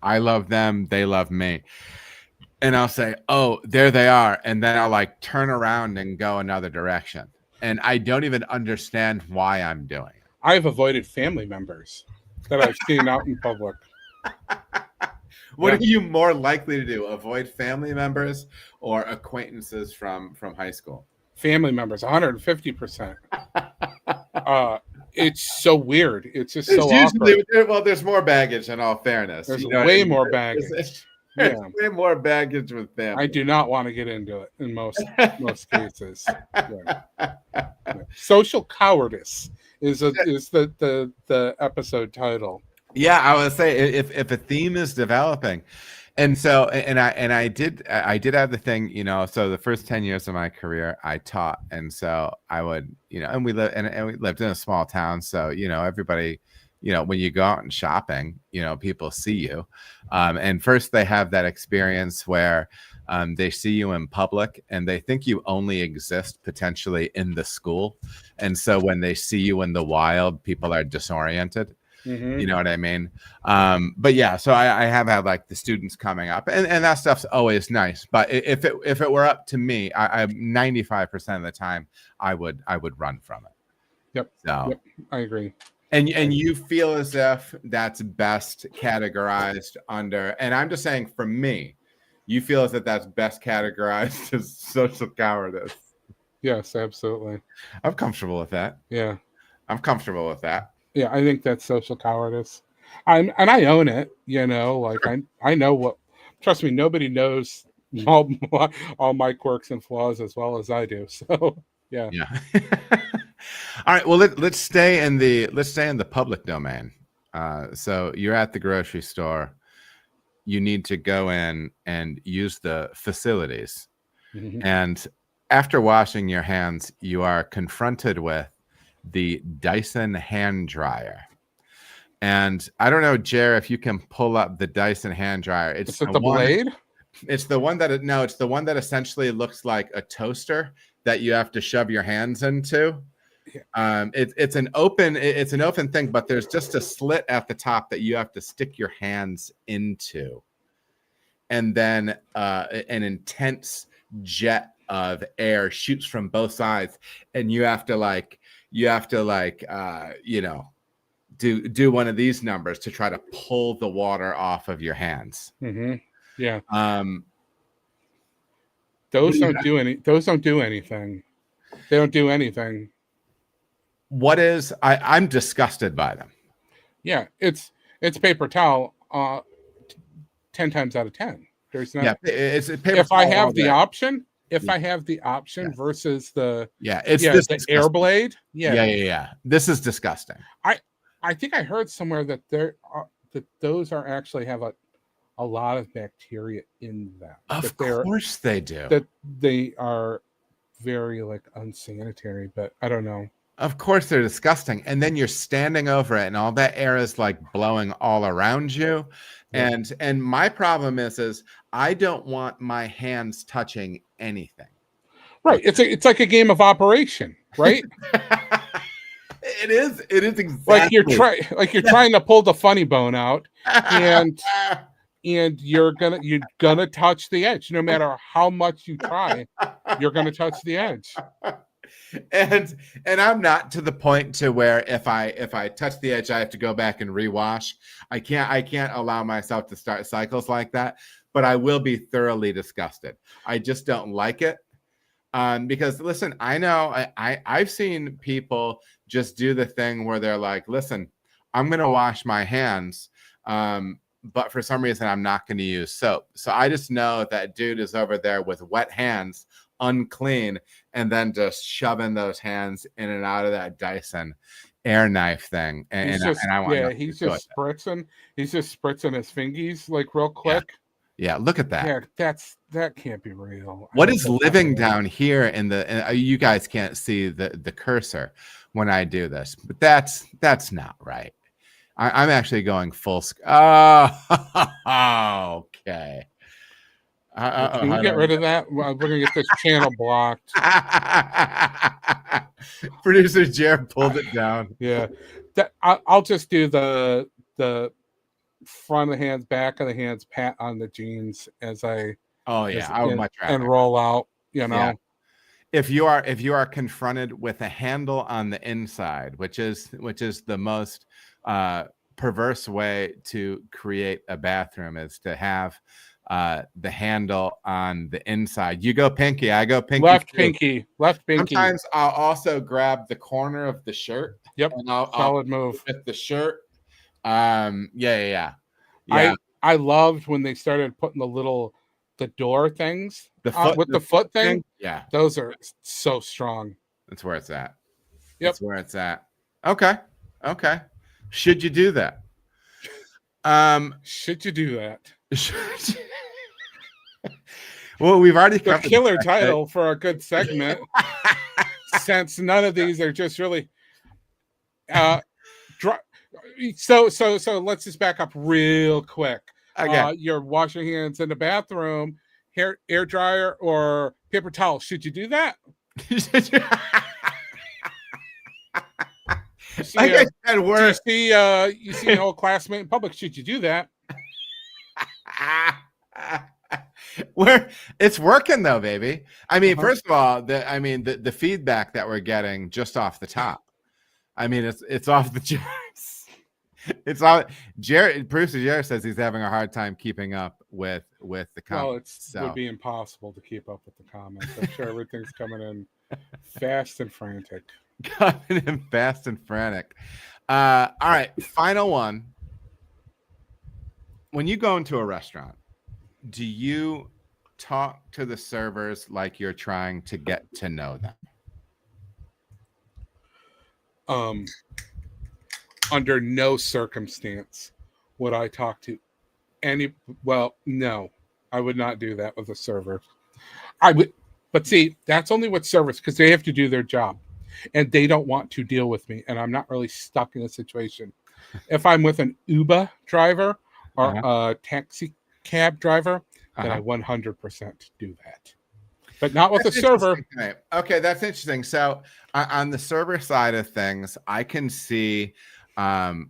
Speaker 2: I love them. They love me. And I'll say, oh, there they are. And then I'll like turn around and go another direction. And I don't even understand why I'm doing it.
Speaker 3: I've avoided family members that I've seen out in public.
Speaker 2: What are you more likely to do? Avoid family members or acquaintances from high school?
Speaker 3: Family members, 150%. It's so weird. It's just so awkward.
Speaker 2: Well, there's more baggage, in all fairness.
Speaker 3: There's way more baggage.
Speaker 2: There's way more baggage with family.
Speaker 3: I do not want to get into it in most cases. Yeah. Social cowardice is the episode title.
Speaker 2: Yeah, I would say if a theme is developing, And so, and I did have the thing, you know, so the first 10 years of my career I taught. And so I would, you know, and we lived in a small town. So, you know, everybody, you know, when you go out and shopping, you know, people see you. And first they have that experience where they see you in public and they think you only exist potentially in the school. And so when they see you in the wild, people are disoriented.
Speaker 3: Mm-hmm.
Speaker 2: You know what I mean? But yeah, so I have had like the students coming up, and that stuff's always nice. But if it were up to me, I 95% of the time I would run from it.
Speaker 3: Yep.
Speaker 2: So
Speaker 3: yep, I agree.
Speaker 2: And you feel as if that's best categorized under, and I'm just saying for me, you feel as if that's best categorized as social cowardice.
Speaker 3: Yes, absolutely.
Speaker 2: I'm comfortable with that.
Speaker 3: Yeah.
Speaker 2: I'm comfortable with that.
Speaker 3: Yeah, I think that's social cowardice. And I own it, you know, like I know what, trust me, nobody knows all my quirks and flaws as well as I do. So yeah.
Speaker 2: All right, well let's stay in the public domain. So you're at the grocery store, you need to go in and use the facilities.
Speaker 3: Mm-hmm.
Speaker 2: And after washing your hands, you are confronted with the Dyson hand dryer. And I don't know, Jer, if you can pull up the Dyson hand dryer.
Speaker 3: It's the blade?
Speaker 2: It's the one that it's the one that essentially looks like a toaster that you have to shove your hands into. Yeah. It's an open thing, but there's just a slit at the top that you have to stick your hands into. And then an intense jet of air shoots from both sides, and you have to you know, do one of these numbers to try to pull the water off of your hands.
Speaker 3: Mm-hmm. Yeah. Those don't do anything. They don't do anything.
Speaker 2: I'm disgusted by them.
Speaker 3: Yeah, it's paper towel 10 times out of 10. There's not.
Speaker 2: Yeah, it's paper
Speaker 3: if
Speaker 2: towel
Speaker 3: I have the
Speaker 2: day.
Speaker 3: option. If I have the option versus the
Speaker 2: the
Speaker 3: air blade. Yeah.
Speaker 2: This is disgusting.
Speaker 3: I think I heard somewhere that that those are actually have a lot of bacteria in them.
Speaker 2: Of course they do.
Speaker 3: That they are very like unsanitary, but I don't know.
Speaker 2: Of course they're disgusting. And then you're standing over it and all that air is like blowing all around you. Yeah. And my problem is I don't want my hands touching anything.
Speaker 3: Right. It's like a game of Operation, right?
Speaker 2: It is exactly
Speaker 3: like you're trying to pull the funny bone out and you're gonna touch the edge. No matter how much you try, you're gonna touch the edge.
Speaker 2: And I'm not to the point to where if I touch the edge, I have to go back and rewash. I can't allow myself to start cycles like that, but I will be thoroughly disgusted. I just don't like it. Because listen, I know I've seen people just do the thing where they're like, listen, I'm going to wash my hands. But for some reason, I'm not going to use soap. So I just know that dude is over there with wet hands, unclean, and then just shoving those hands in and out of that Dyson air knife thing. And I want
Speaker 3: he's just spritzing. He's just spritzing his fingies like real quick.
Speaker 2: Yeah, look at that.
Speaker 3: Yeah, that can't be real.
Speaker 2: What is living down here in the? You guys can't see the cursor when I do this, but that's not right. I'm actually going full. Oh, okay.
Speaker 3: Can you get rid of that? We're gonna get this channel blocked.
Speaker 2: Producer Jer pulled it down.
Speaker 3: Yeah, I'll just do the front of the hands, back of the hands, pat on the jeans as I.
Speaker 2: Oh yeah, I would much rather
Speaker 3: and roll out. You know,
Speaker 2: if you are confronted with a handle on the inside, which is the most perverse way to create a bathroom, is to have the handle on the inside. You go pinky, I go pinky.
Speaker 3: Left pinky.
Speaker 2: Sometimes I'll also grab the corner of the shirt.
Speaker 3: Yep.
Speaker 2: And
Speaker 3: Solid move.
Speaker 2: With the shirt. Yeah.
Speaker 3: I loved when they started putting the door things
Speaker 2: the
Speaker 3: foot thing.
Speaker 2: Yeah.
Speaker 3: Those are so strong.
Speaker 2: That's where it's at.
Speaker 3: Yep.
Speaker 2: That's where it's at. Okay. Should you do that?
Speaker 3: Should you do that?
Speaker 2: Well, we've already
Speaker 3: the killer title for a good segment. Since none of these are just really so let's just back up real quick.
Speaker 2: Okay.
Speaker 3: You're washing hands in the bathroom, air dryer or paper towel. Should you do that? You see, you see an old classmate in public. Should you do that?
Speaker 2: It's working though, baby. I mean, first of all, the feedback that we're getting just off the top. I mean, it's off the charts. It's all Jared. Producer Jer says he's having a hard time keeping up with the comments.
Speaker 3: Well, it would be impossible to keep up with the comments. I'm sure everything's coming in fast and frantic.
Speaker 2: Coming in fast and frantic. All right, final one. When you go into a restaurant, do you talk to the servers like you're trying to get to know them?
Speaker 3: Under no circumstance would I talk to no, I would not do that with a server. I would, but see, that's only with servers because they have to do their job and they don't want to deal with me. And I'm not really stuck in a situation. If I'm with an Uber driver or a taxi cab driver, then I 100% do that. But not with a server.
Speaker 2: Okay, that's interesting. So on the server side of things, I can see on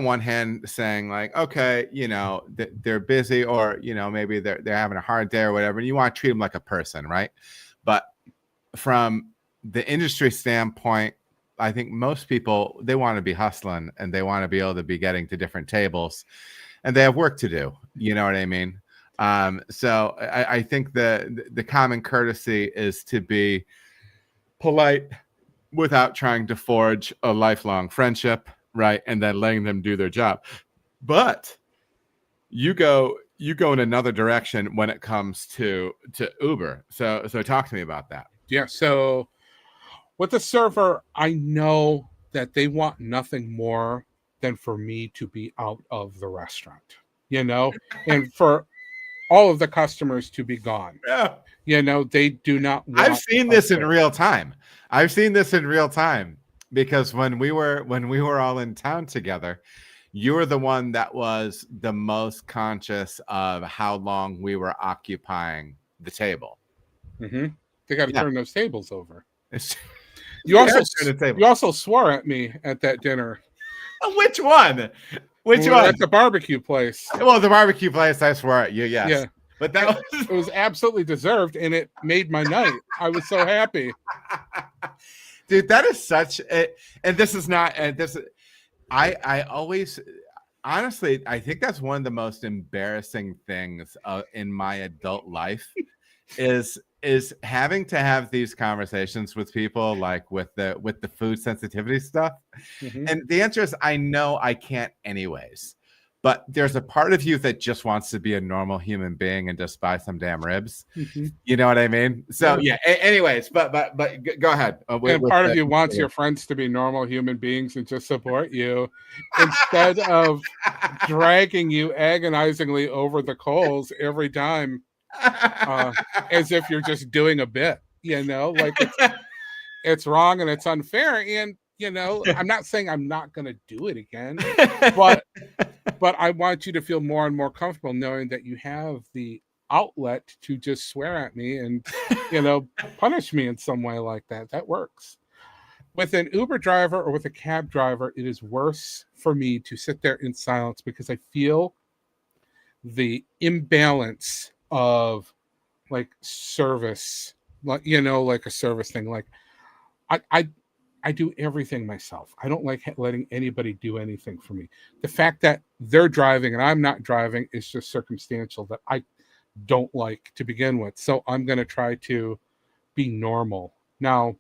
Speaker 2: one hand saying like, okay, they're busy, or maybe they're having a hard day or whatever, and you want to treat them like a person, right? But from the industry standpoint, I think most people, they want to be hustling and they want to be able to be getting to different tables, and they have work to do. You know what I mean? So I think the common courtesy is to be polite without trying to forge a lifelong friendship, right? And then letting them do their job. But you go in another direction when it comes to Uber. So talk to me about that.
Speaker 3: Yeah. So with the server, I know that they want nothing more than for me to be out of the restaurant, and for all of the customers to be gone.
Speaker 2: Yeah.
Speaker 3: They do not want
Speaker 2: I've seen this in real time. Because when we were all in town together, you were the one that was the most conscious of how long we were occupying the table.
Speaker 3: Mm-hmm. They got to turn those tables over. You also swore at me at that dinner.
Speaker 2: Which one? Which one?
Speaker 3: At the barbecue place.
Speaker 2: Well, the barbecue place, I swear at you, yes. Yeah. But
Speaker 3: it was absolutely deserved, and it made my night. I was so happy.
Speaker 2: Dude, that is such a, and this is not, and this, I always, honestly, I think that's one of the most embarrassing things in my adult life is having to have these conversations with people, like with the food sensitivity stuff. Mm-hmm. And the answer is, I know I can't anyways, but there's a part of you that just wants to be a normal human being and just buy some damn ribs. Mm-hmm. You know what I mean? So yeah. Anyways, but go ahead.
Speaker 3: And part of you wants your friends to be normal human beings and just support you instead of dragging you agonizingly over the coals every time, as if you're just doing a bit. Like it's wrong and it's unfair. And I'm not saying I'm not going to do it again, but I want you to feel more and more comfortable knowing that you have the outlet to just swear at me and, punish me in some way like that. That works. With an Uber driver or with a cab driver, it is worse for me to sit there in silence because I feel the imbalance of like service, like, like a service thing. Like I do everything myself. I don't like letting anybody do anything for me. The fact that they're driving and I'm not driving is just circumstantial that I don't like to begin with. So I'm going to try to be normal. Now,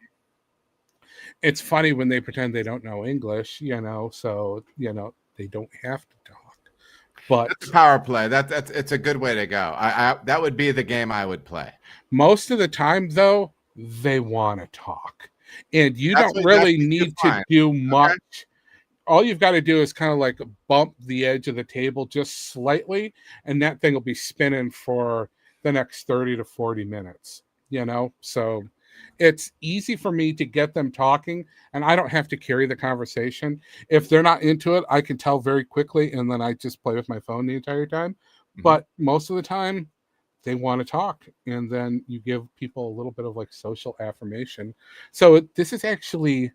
Speaker 3: it's funny when they pretend they don't know English, so, they don't have to talk. But
Speaker 2: that's a power play. It's a good way to go. I that would be the game I would play.
Speaker 3: Most of the time, though, they want to talk. And you don't really need to do much. Okay. All you've got to do is kind of like bump the edge of the table just slightly, and that thing will be spinning for the next 30 to 40 minutes, you know? So it's easy for me to get them talking, and I don't have to carry the conversation. If they're not into it, I can tell very quickly, and then I just play with my phone the entire time. But most of the time, they want to talk, and then you give people a little bit of like social affirmation. So this is actually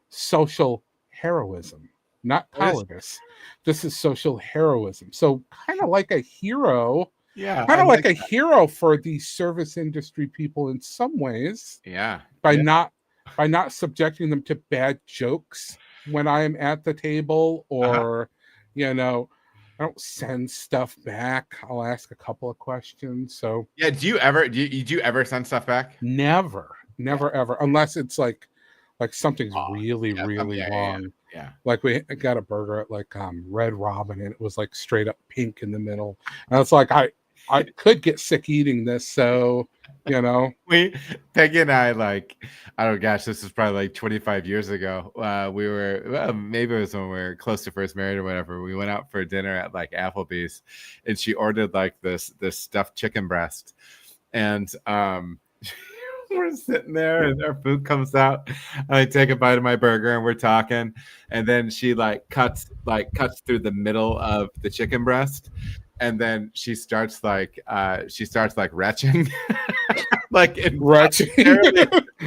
Speaker 3: social heroism, not cowardice. This is social heroism. So kind of like a hero.
Speaker 2: Yeah,
Speaker 3: kind of like a hero for the service industry people in some ways.
Speaker 2: Yeah.
Speaker 3: By not subjecting them to bad jokes when I am at the table, or you know, I don't send stuff back. I'll ask a couple of questions. So
Speaker 2: yeah, do you ever send stuff back?
Speaker 3: Never ever, unless it's like something's really wrong.
Speaker 2: Yeah.
Speaker 3: Like we got a burger at like Red Robin, and it was like straight up pink in the middle. And it's like I could get sick eating this, so you know.
Speaker 2: Peggy and I, like, oh gosh, this is probably like 25 years ago. We were, maybe it was when we were close to first married or whatever. We went out for dinner at like Applebee's, and she ordered like this stuffed chicken breast, and we're sitting there, and our food comes out, and I take a bite of my burger, and we're talking, and then she cuts through the middle of the chicken breast, and then she starts retching.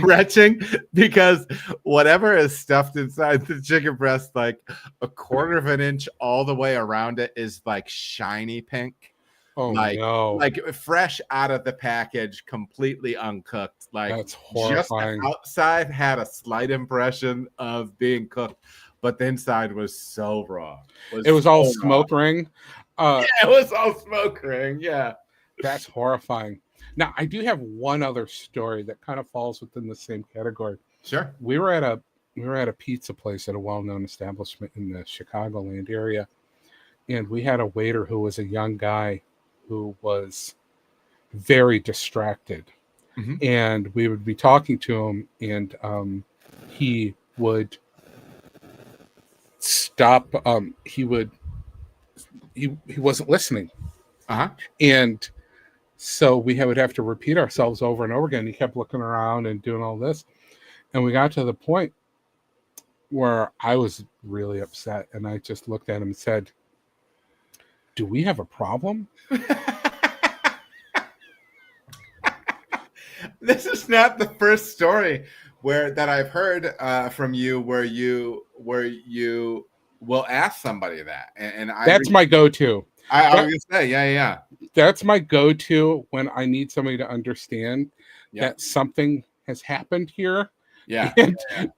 Speaker 2: retching, because whatever is stuffed inside the chicken breast, like a quarter of an inch all the way around it, is like shiny pink.
Speaker 3: Oh, no.
Speaker 2: Like fresh out of the package, completely uncooked. Like,
Speaker 3: that's horrifying.
Speaker 2: Just the outside had a slight impression of being cooked, but the inside was so raw.
Speaker 3: It was all smoke ring.
Speaker 2: Yeah, it was all smoke ring. Yeah,
Speaker 3: that's horrifying. Now, I do have one other story that kind of falls within the same category.
Speaker 2: Sure.
Speaker 3: We were at a pizza place at a well-known establishment in the Chicagoland area, and we had a waiter who was a young guy who was very distracted. And we would be talking to him, and he would stop. He wasn't listening. And so we would have to repeat ourselves over and over again. He kept looking around and doing all this. And we got to the point where I was really upset. And I just looked at him and said, "Do we have a problem?"
Speaker 2: This is not the first story that I've heard from you where you will ask somebody that. And
Speaker 3: that's my go-to.
Speaker 2: I was gonna say, yeah.
Speaker 3: That's my go-to when I need somebody to understand that something has happened here.
Speaker 2: Yeah.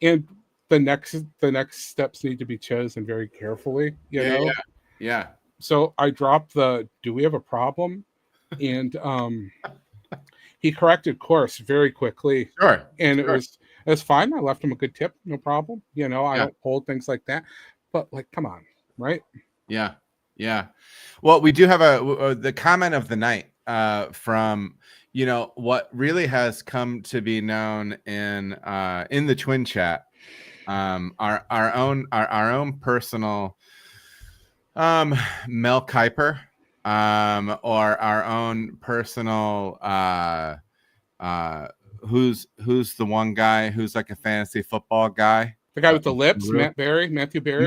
Speaker 3: And the next steps need to be chosen very carefully, you know?
Speaker 2: Yeah.
Speaker 3: So I dropped "Do we have a problem?" And he corrected course very quickly.
Speaker 2: Sure.
Speaker 3: And it was fine. I left him a good tip, no problem. You know, I don't hold things like that. But like, come on, right?
Speaker 2: Yeah. Well, we do have the comment of the night from, you know, what really has come to be known in the twin chat, our own personal Mel Kiper, or our own personal who's the one guy who's like a fantasy football guy.
Speaker 3: The guy with the lips, Matthew Berry.
Speaker 2: Matthew Berry,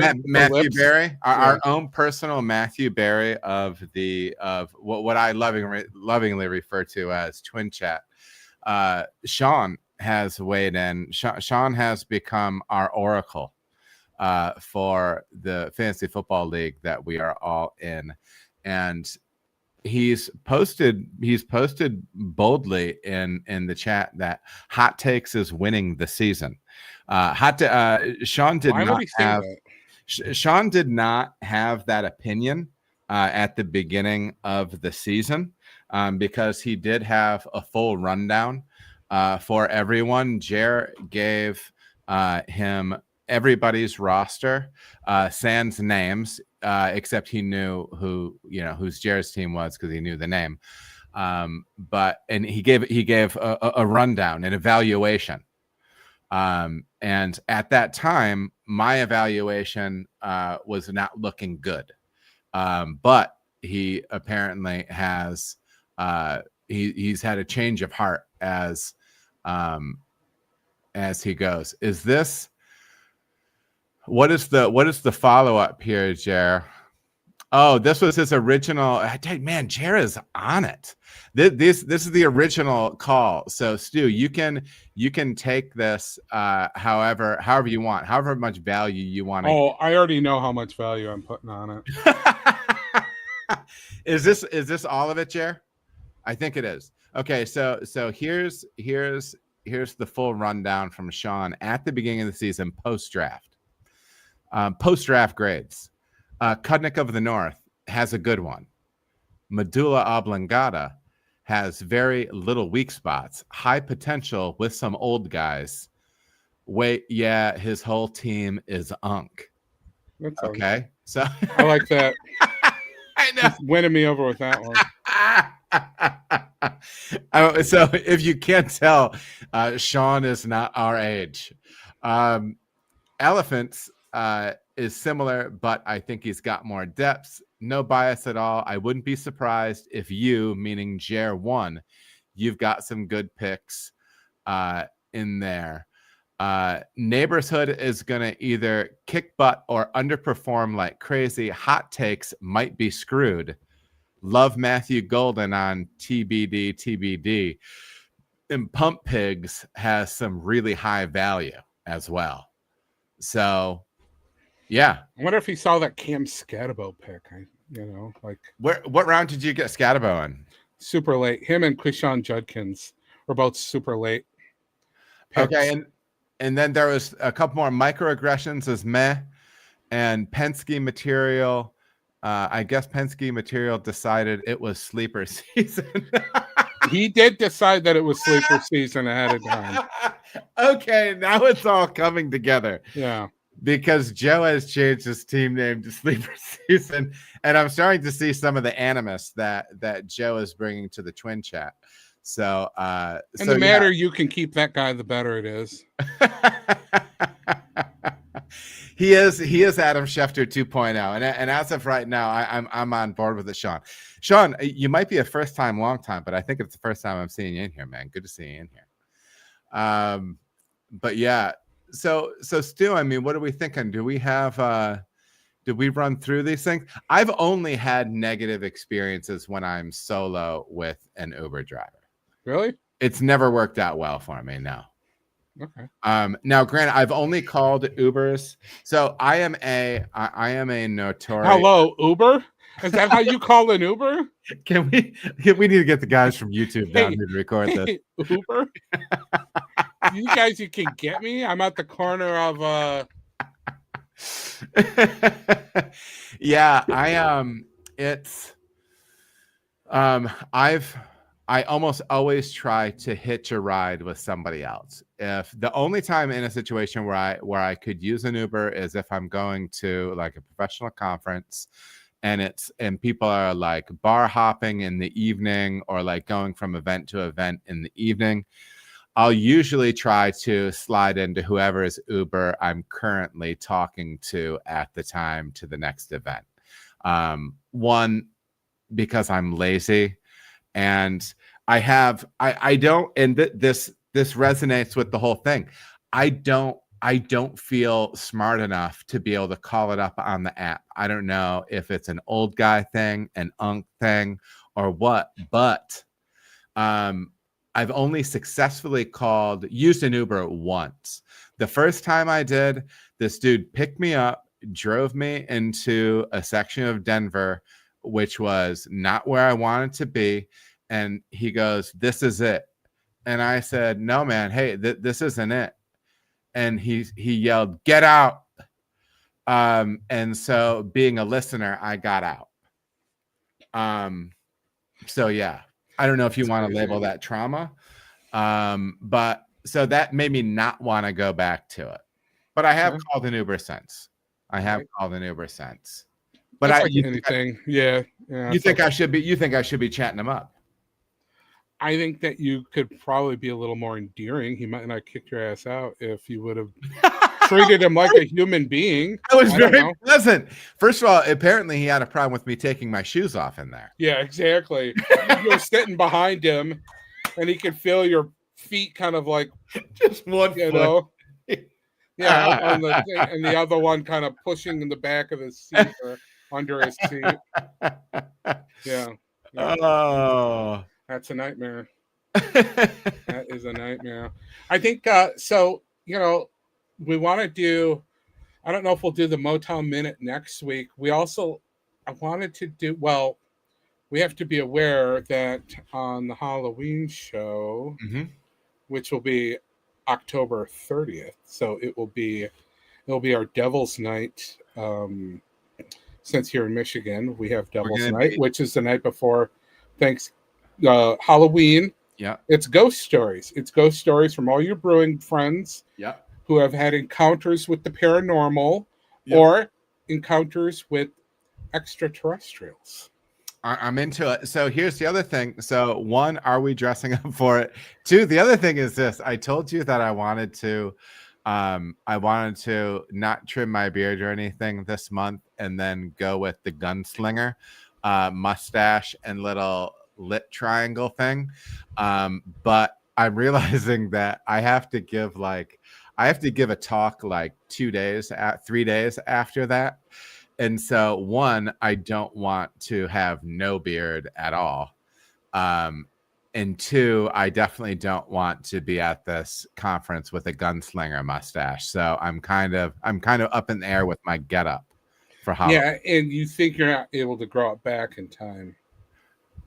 Speaker 2: our own personal Matthew Berry of what I lovingly refer to as Twin Chat. Sean has weighed in. Sean has become our oracle for the fantasy football league that we are all in, and he's posted boldly in the chat that Hot Takes is winning the season. Sean did not have that opinion at the beginning of the season, because he did have a full rundown for everyone. Jer gave him everybody's roster, sans names, except he knew whose Jer's team was because he knew the name. But he gave a rundown, an evaluation. And at that time, my evaluation was not looking good. But he apparently has he's had a change of heart as he goes. Is this what is the follow-up here, Jer? Oh, this was his original. Man, Jer is on it. This is the original call. So Stu, you can take this however you want, however much value you want.
Speaker 3: Oh, I already know how much value I'm putting on it.
Speaker 2: Is this all of it, Jer? I think it is. Okay, so here's the full rundown from Sean at the beginning of the season, post-draft. Post-draft grades. Cudnick of the North has a good one. Medulla oblongata has very little weak spots. High potential with some old guys. Wait, yeah, his whole team is unk.
Speaker 3: That's
Speaker 2: okay, so
Speaker 3: I like that.
Speaker 2: I know.
Speaker 3: He's winning me over with that one.
Speaker 2: So if you can't tell, Sean is not our age. Elephants is similar, but I think he's got more depth. No bias at all. I wouldn't be surprised if you, meaning Jer, won. You've got some good picks in there. Neighborhood is going to either kick butt or underperform like crazy. Hot takes might be screwed. Love Matthew Golden on TBD. And Pump Pigs has some really high value as well. So, yeah.
Speaker 3: I wonder if he saw that Cam Scatabo pick.
Speaker 2: What round did you get Scatabo in?
Speaker 3: Super late. Him and Quishon Judkins were both super late picks.
Speaker 2: Okay, and then there was a couple more microaggressions as meh, and Penske material. I guess Penske material decided it was sleeper season.
Speaker 3: He did decide that it was sleeper season ahead of time.
Speaker 2: Okay, now it's all coming together.
Speaker 3: Yeah.
Speaker 2: Because Joe has changed his team name to Sleeper Season, and I'm starting to see some of the animus that Joe is bringing to the twin chat. So,
Speaker 3: and the matter you can keep that guy, the better it is.
Speaker 2: He is Adam Schefter 2.0, and as of right now, I'm on board with it, Sean. Sean, you might be a first time, long time, but I think it's the first time I'm seeing you in here, man. Good to see you in here. But yeah. So Stu, I mean, what are we thinking? Do we have did we run through these things? I've only had negative experiences when I'm solo with an Uber driver.
Speaker 3: Really?
Speaker 2: It's never worked out well for me, no.
Speaker 3: Okay.
Speaker 2: Now granted, I've only called Ubers. So I am a notorious.
Speaker 3: Hello, Uber? Is that how you call an Uber?
Speaker 2: Can we need to get the guys from YouTube down here to record this.
Speaker 3: Uber? You guys, you can get me. I'm at the corner of
Speaker 2: Yeah, I almost always try to hitch a ride with somebody else. If the only time in a situation where I could use an Uber is if I'm going to like a professional conference and people are like bar hopping in the evening or like going from event to event in the evening, I'll usually try to slide into whoever's Uber I'm currently talking to at the time to the next event. One, because I'm lazy, and I don't, and this resonates with the whole thing. I don't feel smart enough to be able to call it up on the app. I don't know if it's an old guy thing, an unk thing, or what, but I've only successfully used an Uber once. The first time I did, this dude picked me up, drove me into a section of Denver, which was not where I wanted to be. And he goes, "This is it." And I said, "No, man, hey, this isn't it." And he yelled, "Get out." And so being a listener, I got out. So yeah. I don't know if you want to label that trauma, but so that made me not want to go back to it. But I have called an Uber since. But
Speaker 3: that's like anything. Yeah.
Speaker 2: You think I should be chatting him up?
Speaker 3: I think that you could probably be a little more endearing. He might not kick your ass out if you would have treated him like a human being.
Speaker 2: I was very pleasant. First of all, apparently he had a problem with me taking my shoes off in there.
Speaker 3: Yeah, exactly. You were sitting behind him, and he could feel your feet kind of like
Speaker 2: just one foot.
Speaker 3: Know. Yeah, on the thing, and the other one kind of pushing in the back of the seat or under his seat. Yeah.
Speaker 2: Oh,
Speaker 3: that's a nightmare. That is a nightmare. I think so. You know, we want to do. I don't know if we'll do the Motown Minute next week. I wanted to do. Well, we have to be aware that on the Halloween show, which will be October 30th, so it'll be our Devil's Night. Since here in Michigan, we have Devil's Night, which is the night before Halloween.
Speaker 2: Yeah,
Speaker 3: it's ghost stories. It's ghost stories from all your brewing friends.
Speaker 2: Yeah,
Speaker 3: who have had encounters with the paranormal or encounters with extraterrestrials.
Speaker 2: I'm into it. So here's the other thing. So one, are we dressing up for it? Two, the other thing is this. I told you that I wanted to not trim my beard or anything this month and then go with the gunslinger mustache and little lit triangle thing. But I'm realizing that I have to give a talk like 3 days after that. And so one, I don't want to have no beard at all. And two, I definitely don't want to be at this conference with a gunslinger mustache. So I'm kind of up in the air with my getup for Halloween.
Speaker 3: Yeah, and you think you're not able to grow it back in time.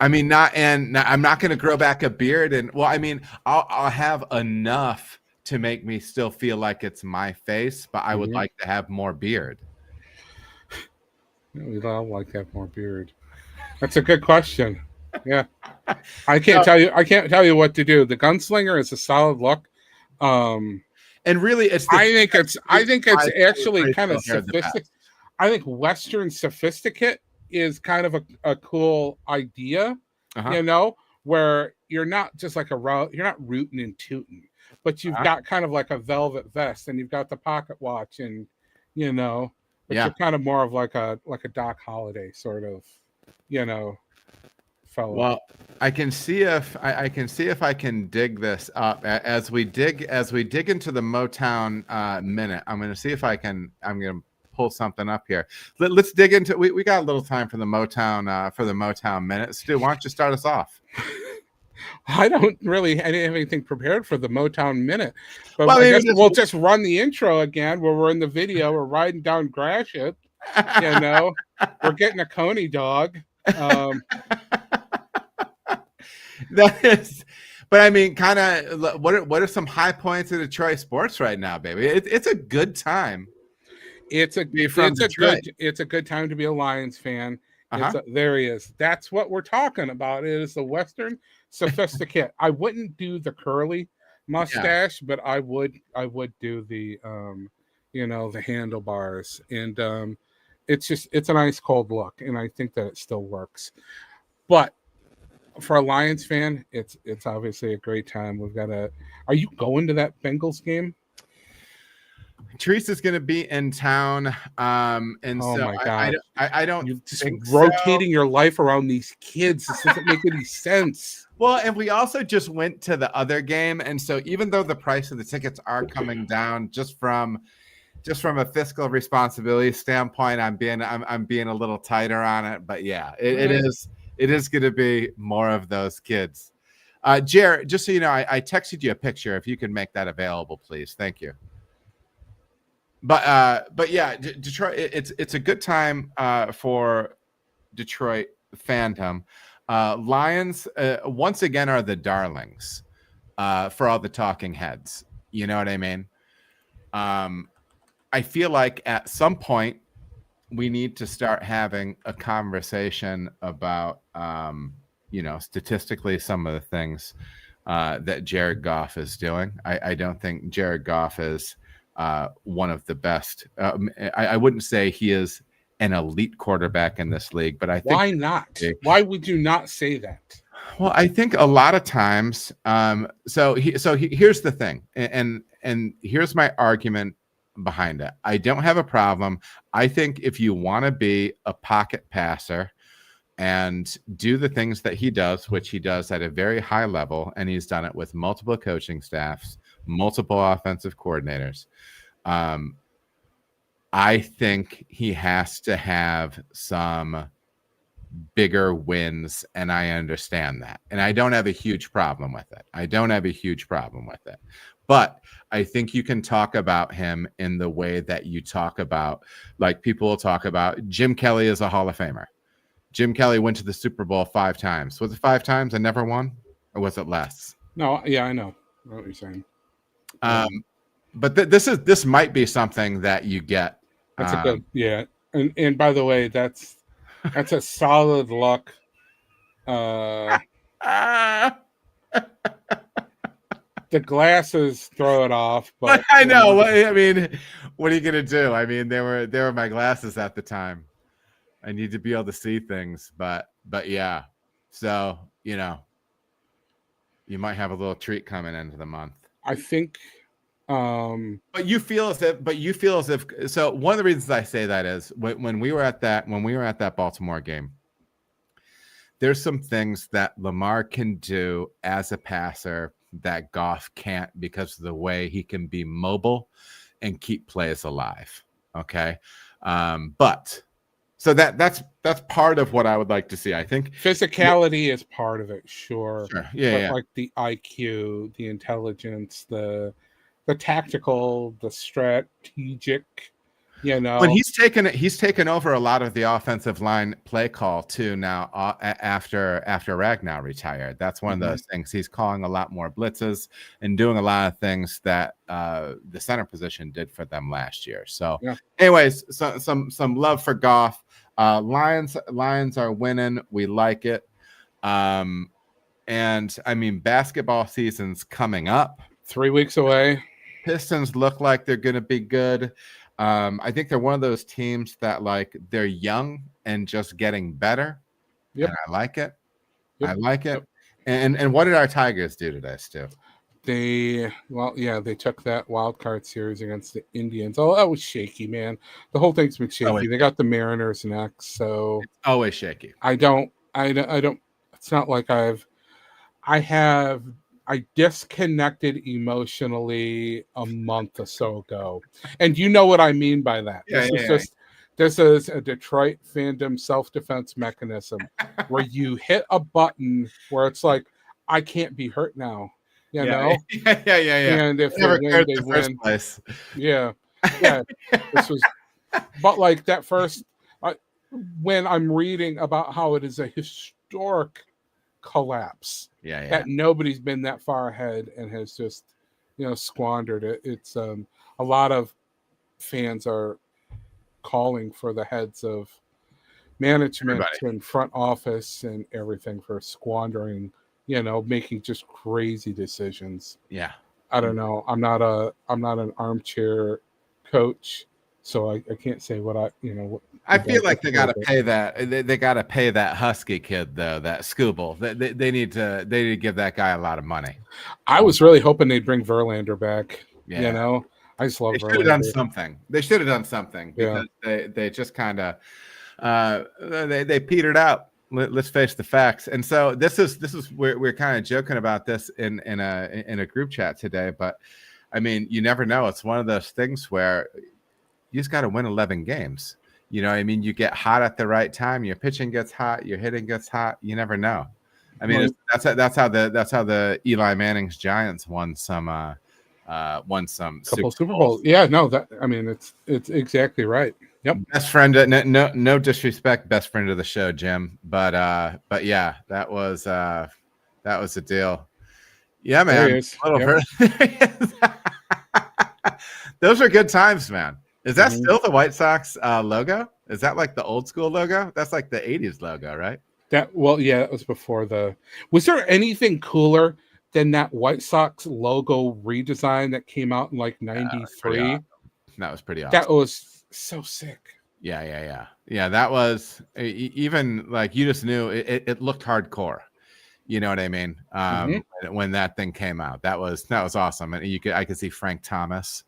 Speaker 2: I mean, I'm not going to grow back a beard. And well, I mean, I'll have enough to make me still feel like it's my face, but I would like to have more beard.
Speaker 3: We'd all like to have more beard. That's a good question. Yeah, I can't tell you what to do. The gunslinger is a solid look.
Speaker 2: And really,
Speaker 3: I think it's actually kind of sophisticated. I think Western sophisticate is kind of a cool idea, you know, where you're not just like you're not rooting and tooting, but you've got kind of like a velvet vest and you've got the pocket watch and, you know, but you're kind of more of like a Doc Holliday sort of, you know, fellow.
Speaker 2: Well, I can see if I can dig this up as we dig into the Motown minute. I'm going to see if I'm going to pull something up here. Let's dig into. We got a little time for the Motown minute. Stu, why don't you start us off?
Speaker 3: I didn't have anything prepared for the Motown minute, but I guess we'll just run the intro again where we're in the video. We're riding down Gratiot, you know, we're getting a Coney dog.
Speaker 2: That is, but I mean, kind of. What are some high points of Detroit sports right now, baby? It's a good time.
Speaker 3: It's a good time to be a Lions fan. There he is. That's what we're talking about. It is the Western sophisticate. I wouldn't do the curly mustache, but I would do the you know, the handlebars, and it's a nice cold look, and I think that it still works. But for a Lions fan, it's obviously a great time. Are you going to that Bengals game?
Speaker 2: Teresa's going to be in town, and
Speaker 3: oh
Speaker 2: so
Speaker 3: my God.
Speaker 2: I don't
Speaker 3: You're just
Speaker 2: think
Speaker 3: rotating your life around these kids. This doesn't make any sense.
Speaker 2: Well, and we also just went to the other game, and so even though the price of the tickets are coming down, just from a fiscal responsibility standpoint, I'm being a little tighter on it. But yeah, it is going to be more of those kids. Jer, just so you know, I texted you a picture. If you can make that available, please. Thank you. But yeah, Detroit. It's a good time for Detroit fandom. Lions once again are the darlings for all the talking heads. You know what I mean? I feel like at some point we need to start having a conversation about you know, statistically some of the things that Jared Goff is doing. I don't think Jared Goff is one of the best. I wouldn't say he is an elite quarterback in this league, but I think
Speaker 3: why not? Why would you not say that?
Speaker 2: Well, I think a lot of times. So here's the thing, and here's my argument behind it. I don't have a problem. I think if you want to be a pocket passer and do the things that he does, which he does at a very high level, and he's done it with multiple coaching staffs, multiple offensive coordinators. I think he has to have some bigger wins, and I understand that. And I don't have a huge problem with it. But I think you can talk about him in the way that you talk about, like people will talk about Jim Kelly is a Hall of Famer. Jim Kelly went to the Super Bowl 5 times. Was it 5 times and never won? Or was it less?
Speaker 3: No, yeah, I know what you're saying.
Speaker 2: But this might be something that you get.
Speaker 3: That's a good, yeah. And by the way, that's a solid look. The glasses throw it off, but
Speaker 2: I know. I mean, what are you gonna do? I mean, they were my glasses at the time. I need to be able to see things, but yeah. So, you you might have a little treat coming into the month.
Speaker 3: I think.
Speaker 2: But you feel as if. So one of the reasons I say that is when we were at that Baltimore game, there's some things that Lamar can do as a passer that Goff can't because of the way he can be mobile and keep plays alive. Okay, but. So that's part of what I would like to see. I think
Speaker 3: physicality is part of it, sure.
Speaker 2: Yeah,
Speaker 3: but like the IQ, the intelligence, the tactical, the strategic, When
Speaker 2: he's taken over a lot of the offensive line play call too now. After Ragnow retired, that's one of those things. He's calling a lot more blitzes and doing a lot of things that the center position did for them last year. So, anyways, some love for Goff. Lions are winning. We like it. And I mean, basketball season's coming up.
Speaker 3: 3 weeks away.
Speaker 2: Pistons look like they're going to be good. I think they're one of those teams that they're young and just getting better.
Speaker 3: Yep.
Speaker 2: And I like it.
Speaker 3: Yep.
Speaker 2: And what did our Tigers do today, Stu?
Speaker 3: They took that wild card series against the Indians. Oh, that was shaky, man. The whole thing's been shaky. They got the Mariners next, so
Speaker 2: it's always shaky.
Speaker 3: I don't. It's not like I disconnected emotionally a month or so ago, and you know what I mean by that. This is a Detroit fandom self-defense mechanism where you hit a button where it's like, I can't be hurt now. You know?
Speaker 2: Yeah.
Speaker 3: And if they win. Yeah. This was, but like that first, when I'm reading about how it is a historic collapse, that nobody's been that far ahead and has just, squandered it. It's a lot of fans are calling for the heads of management and front office and everything for squandering. Making just crazy decisions.
Speaker 2: Yeah.
Speaker 3: I don't know. I'm not an armchair coach, so I can't say what
Speaker 2: I feel like they got to pay that. They got to pay that Husky kid though. That Scooble. They need to give that guy a lot of money.
Speaker 3: I was really hoping they'd bring Verlander back. Yeah. I just love.
Speaker 2: They should have done something. Because they just kind of they petered out. Let's face the facts. And so this is we're kind of joking about this in a group chat today, but I mean, you never know. It's one of those things where you just got to win 11 games. I mean, you get hot at the right time. Your pitching gets hot. Your hitting gets hot. You never know. I mean, that's how the Eli Manning's Giants won some
Speaker 3: couple Super Bowls. Yeah, no, it's exactly right. Yep.
Speaker 2: Best friend. No disrespect. Best friend of the show, Jim. But yeah, that was a deal. Yeah, man. Those are good times, man. Is that still the White Sox logo? Is that like the old school logo? That's like the 80s logo, right?
Speaker 3: That was before was there anything cooler than that White Sox logo redesign that came out in like 93?
Speaker 2: That was pretty awesome.
Speaker 3: That was so sick.
Speaker 2: Yeah. That was even like you just knew it looked hardcore. You know what I mean? When that thing came out, that was awesome. And I could see Frank Thomas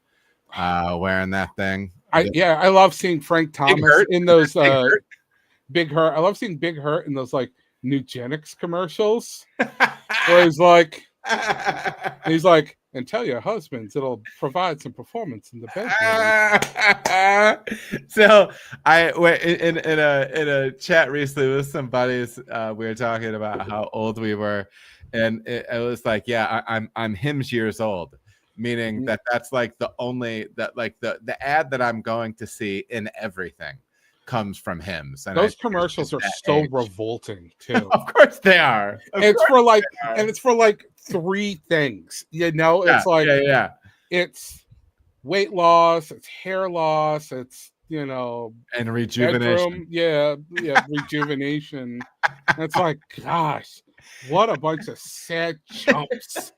Speaker 2: wearing that thing.
Speaker 3: I love seeing Frank Thomas in those Big Hurt. I love seeing Big Hurt in those like Nugenics commercials where he's like, and tell your husbands it'll provide some performance in the
Speaker 2: bedroom. So I went in a chat recently with some buddies. We were talking about how old we were, and it was like, yeah, I'm Hims years old, meaning that's like the only that like the ad that I'm going to see in everything comes from Hims. And
Speaker 3: those commercials are so revolting too.
Speaker 2: Of course they are.
Speaker 3: It's for like 3 things, it's like it's weight loss, it's hair loss, it's
Speaker 2: and rejuvenation.
Speaker 3: Rejuvenation. It's like, gosh, what a bunch of sad chumps.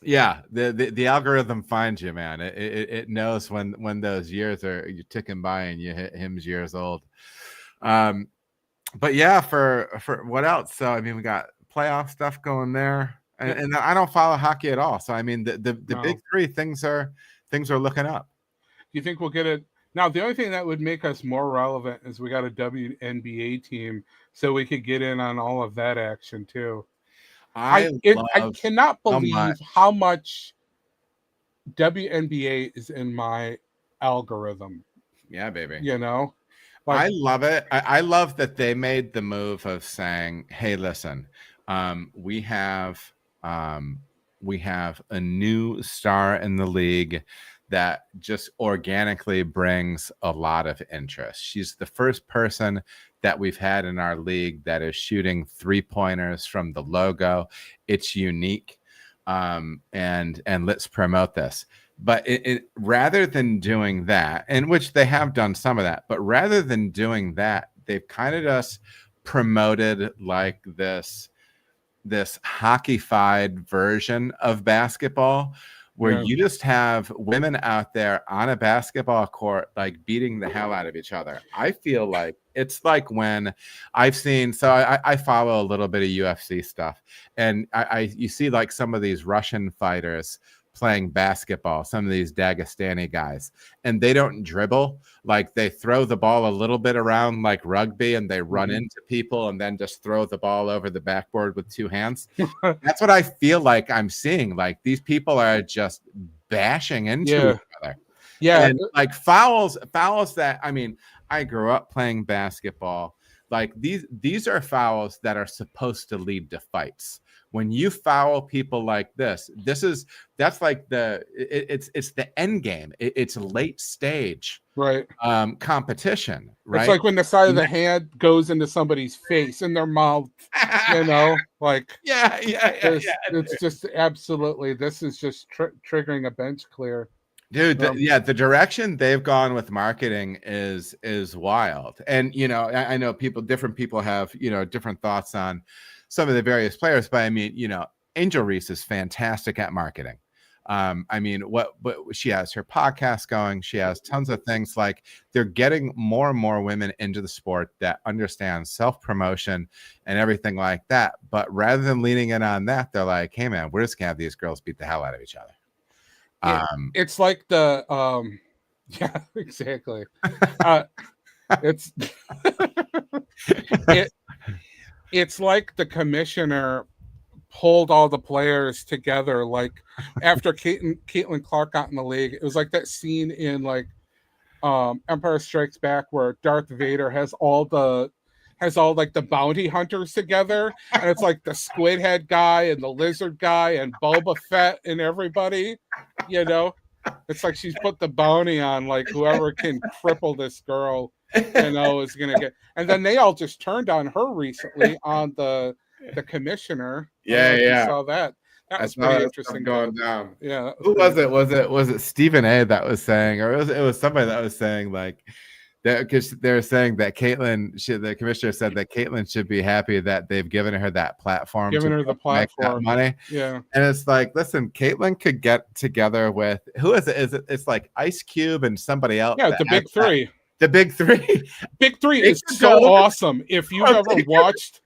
Speaker 2: Yeah, the algorithm finds you, man. It knows when those years are ticking by and you hit Hims years old. But yeah, for what else? So I mean, we got playoff stuff going there, and I don't follow hockey at all. So I mean, the big 3 things are looking up.
Speaker 3: Do you think we'll get it? Now, the only thing that would make us more relevant is we got a WNBA team, so we could get in on all of that action too. I cannot believe how much WNBA is in my algorithm.
Speaker 2: Yeah, baby.
Speaker 3: I
Speaker 2: love it. I love that they made the move of saying, "Hey, listen, we have a new star in the league that just organically brings a lot of interest. She's the first person that we've had in our league that is shooting 3-pointers from the logo. It's unique, and let's promote this." But rather than doing that, and which they have done some of that, but rather than doing that, they've kind of just promoted like this hockey-fied version of basketball, where you just have women out there on a basketball court, like beating the hell out of each other. I feel like it's like when I've seen, so I follow a little bit of UFC stuff, and you see like some of these Russian fighters playing basketball, some of these Dagestani guys, and they don't dribble. Like they throw the ball a little bit around like rugby, and they run into people and then just throw the ball over the backboard with 2 hands. That's what I feel like I'm seeing. Like these people are just bashing into each other.
Speaker 3: Yeah.
Speaker 2: And like fouls that, I mean, I grew up playing basketball. Like these are fouls that are supposed to lead to fights. When you foul people like this, that's like it's the end game. It's late stage,
Speaker 3: right?
Speaker 2: Competition, right?
Speaker 3: It's like when the side of the hand goes into somebody's face in their mouth, like it's just absolutely. This is just triggering a bench clear.
Speaker 2: Dude, the direction they've gone with marketing is wild. And I know different people have different thoughts on some of the various players, but I mean, Angel Reese is fantastic at marketing. I mean, what she has her podcast going, she has tons of things. Like they're getting more and more women into the sport that understand self-promotion and everything like that. But rather than leaning in on that, they're like, hey man, we're just gonna have these girls beat the hell out of each other.
Speaker 3: It's like the yeah, exactly. It's like the commissioner pulled all the players together, like after Caitlin Clark got in the league. It was like that scene in like Empire Strikes Back where Darth Vader has all like the bounty hunters together, and it's like the squid head guy and the lizard guy and Boba Fett and everybody, it's like she's put the bounty on like whoever can cripple this girl, is gonna get. And then they all just turned on her recently on the commissioner.
Speaker 2: Yeah.
Speaker 3: Saw that. That was pretty interesting
Speaker 2: going down.
Speaker 3: Yeah.
Speaker 2: Who was it? Was it Stephen A. that was saying, or it was somebody that was saying like that, because they're saying that the commissioner said that Caitlin should be happy that they've given her that platform,
Speaker 3: make that
Speaker 2: money.
Speaker 3: Yeah.
Speaker 2: And it's like, listen, Caitlin could get together with who is it? It's like Ice Cube and somebody else.
Speaker 3: Yeah, the big three.
Speaker 2: The big three.
Speaker 3: Big three is so awesome. If you've ever watched,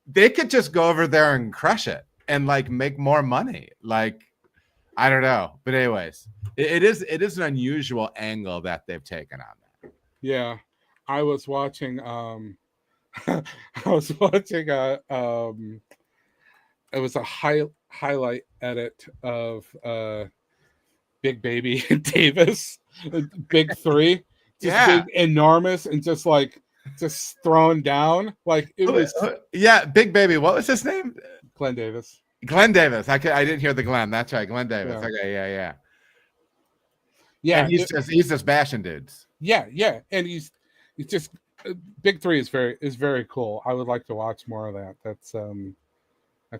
Speaker 2: they could just go over there and crush it and like make more money. Like I don't know, but anyways, it is an unusual angle that they've taken on that.
Speaker 3: Yeah, I was watching. I was watching it was a highlight edit of Big Baby Davis, Big Three, just big, enormous, and just thrown down. Like it was.
Speaker 2: Yeah, Big Baby. What was his name?
Speaker 3: Glenn Davis.
Speaker 2: Glenn Davis. I didn't hear the Glenn. That's right, Glenn Davis. Yeah. Okay, yeah.
Speaker 3: Yeah,
Speaker 2: and he's just bashing dudes.
Speaker 3: Yeah, and he's just Big Three is very cool. I would like to watch more of that. That's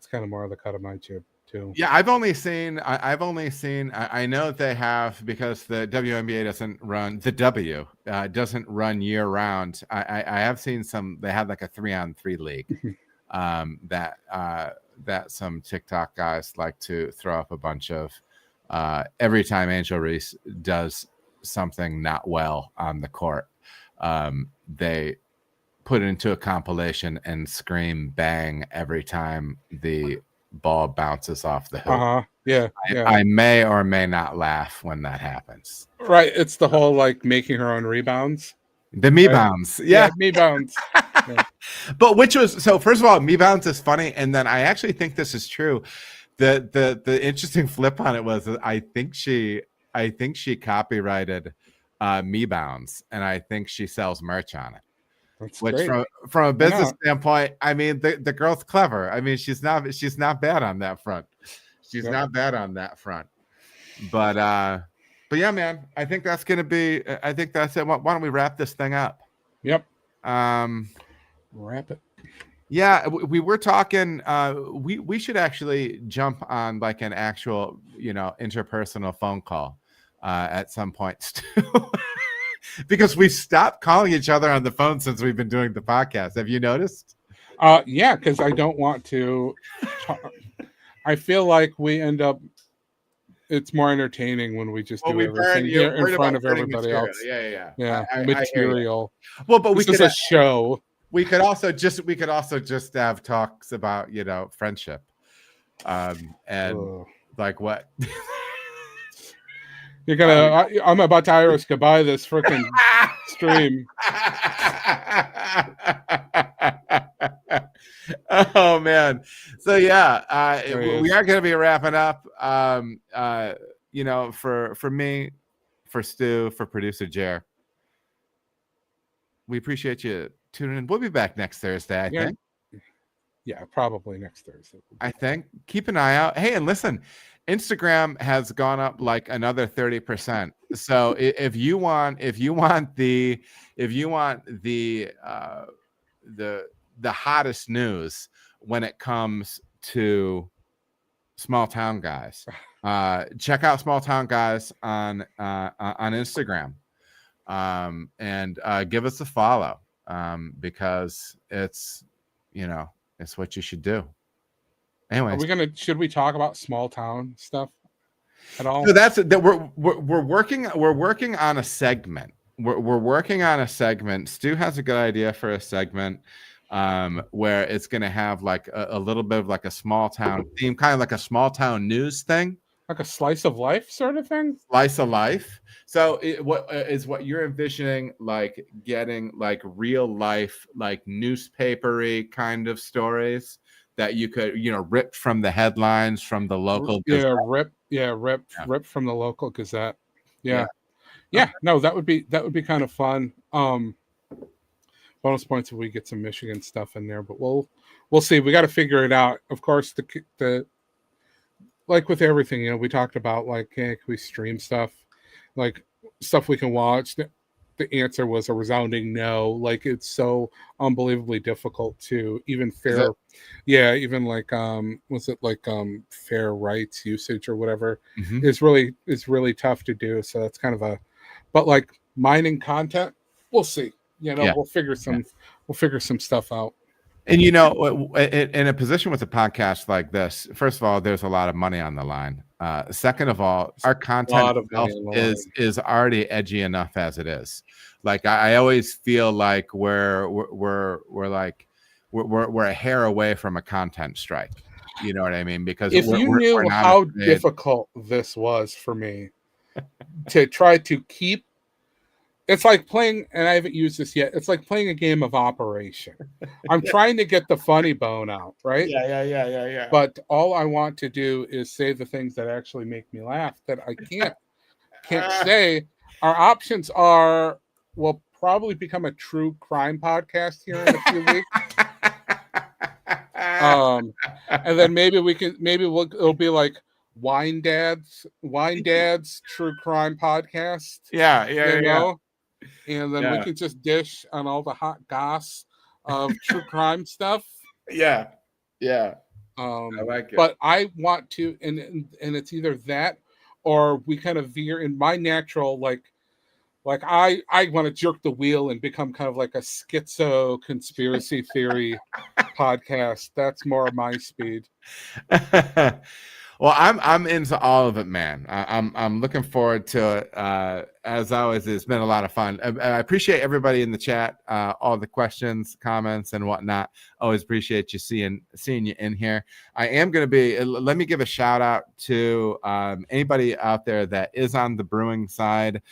Speaker 3: kind of more of the cut of my jib too.
Speaker 2: Yeah, I've only seen. I know they have, because the WNBA doesn't run, the W doesn't run year round. I have seen some. They had like a 3-on-3 league that some TikTok guys like to throw up a bunch of. Every time Angel Reese does something not well on the court, they put it into a compilation and scream bang every time the ball bounces off the hoop.
Speaker 3: Yeah.
Speaker 2: I may or may not laugh when that happens.
Speaker 3: Right. It's the whole making her own rebounds.
Speaker 2: The me bounds. Yeah,
Speaker 3: me bounds. Yeah.
Speaker 2: But first of all, me bounds is funny, and then I actually think this is true. The interesting flip on it was I think she copyrighted Me Bounds, and I think she sells merch on it.
Speaker 3: That's
Speaker 2: which
Speaker 3: great.
Speaker 2: From a business standpoint, I mean the girl's clever. I mean she's not bad on that front. She's not bad on that front. But yeah, man, I think that's gonna be. I think that's it. Why don't we wrap this thing up?
Speaker 3: Yep. Wrap it.
Speaker 2: Yeah, we were talking. We should actually jump on like an actual, interpersonal phone call at some point too, because we stopped calling each other on the phone since we've been doing the podcast. Have you noticed?
Speaker 3: Yeah, because I don't want to. I feel like we end up. It's more entertaining when we just do everything here in front of everybody else.
Speaker 2: Yeah.
Speaker 3: Material.
Speaker 2: Well, but
Speaker 3: this is a show.
Speaker 2: We could also just have talks about friendship, and like what
Speaker 3: you're gonna. I'm about to Iris goodbye this freaking stream.
Speaker 2: Oh man, so yeah, we are going to be wrapping up. For me, for Stu, for producer Jer, we appreciate you tuning in. We'll be back next Thursday, I think.
Speaker 3: Yeah, probably next Thursday.
Speaker 2: I think. Keep an eye out. Hey, and listen, Instagram has gone up like another 30%. So if you want the hottest news when it comes to Small Town Guys, check out Small Town Guys on Instagram, and give us a follow, because it's it's what you should do. Anyway,
Speaker 3: should we talk about small town stuff at all?
Speaker 2: So that's that we're working on a segment. We're working on a segment. Stu has a good idea for a segment where it's going to have like a little bit of like a small town theme, kind of like a small town news thing,
Speaker 3: like a slice of life sort of thing.
Speaker 2: Slice of life. So what you're envisioning, like getting like real life, like newspapery kind of stories that you could rip from the headlines from the local Gazette.
Speaker 3: Rip from the local Gazette. Yeah. No, that would be kind of fun. Bonus points if we get some Michigan stuff in there, but we'll see. We got to figure it out. Of course, the like with everything, we talked about like, can we stream stuff, like stuff we can watch. The answer was a resounding no. Like it's so unbelievably difficult to even fair, even like was it like fair rights usage or whatever is really tough to do. So that's kind of but like mining content, we'll see. We'll figure some stuff out.
Speaker 2: And in a position with a podcast like this, first of all, there's a lot of money on the line. Second of all, our content is already edgy enough as it is. Like I always feel like we're a hair away from a content strike. You know what I mean? Because
Speaker 3: if you knew how difficult this was for me to try to keep, it's like playing, and I haven't used this yet, it's like playing a game of Operation. I'm trying to get the funny bone out, right?
Speaker 2: Yeah.
Speaker 3: But all I want to do is say the things that actually make me laugh that I can't say. Our options are, we'll probably become a true crime podcast here in a few weeks. And then it'll be like Wine Dad's true crime podcast.
Speaker 2: Yeah.
Speaker 3: You know? And then we can just dish on all the hot goss of true crime stuff.
Speaker 2: Yeah.
Speaker 3: I like it. But I want to, and it's either that or we kind of veer in my natural, like I want to jerk the wheel and become kind of like a schizo conspiracy theory podcast. That's more my speed.
Speaker 2: Well, I'm into all of it, man. I'm looking forward to it. As always, it's been a lot of fun. I appreciate everybody in the chat, all the questions, comments, and whatnot. Always appreciate you seeing you in here. I am going to be. Let me give a shout out to anybody out there that is on the brewing side.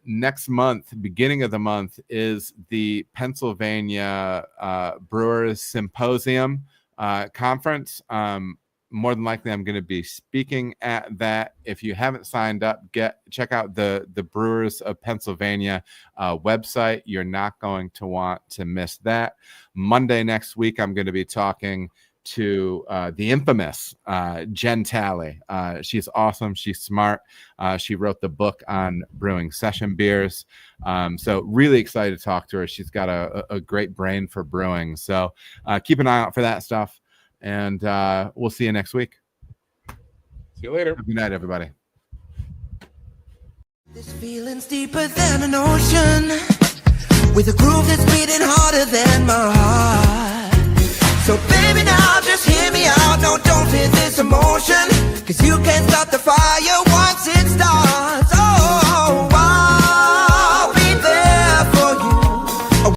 Speaker 2: Next month, beginning of the month, is the Pennsylvania Brewers Symposium conference. More than likely, I'm going to be speaking at that. If you haven't signed up, check out the Brewers of Pennsylvania website. You're not going to want to miss that. Monday next week, I'm going to be talking to the infamous Jen Talley. She's awesome. She's smart. She wrote the book on brewing session beers. So really excited to talk to her. She's got a great brain for brewing. So keep an eye out for that stuff. And we'll see you next week.
Speaker 3: See you later.
Speaker 2: Good night, everybody.
Speaker 1: This feeling's deeper than an ocean, with a groove that's beating harder than my heart. So baby, now just hear me out. No, don't fear this emotion, 'cause you can't stop the fire once it starts.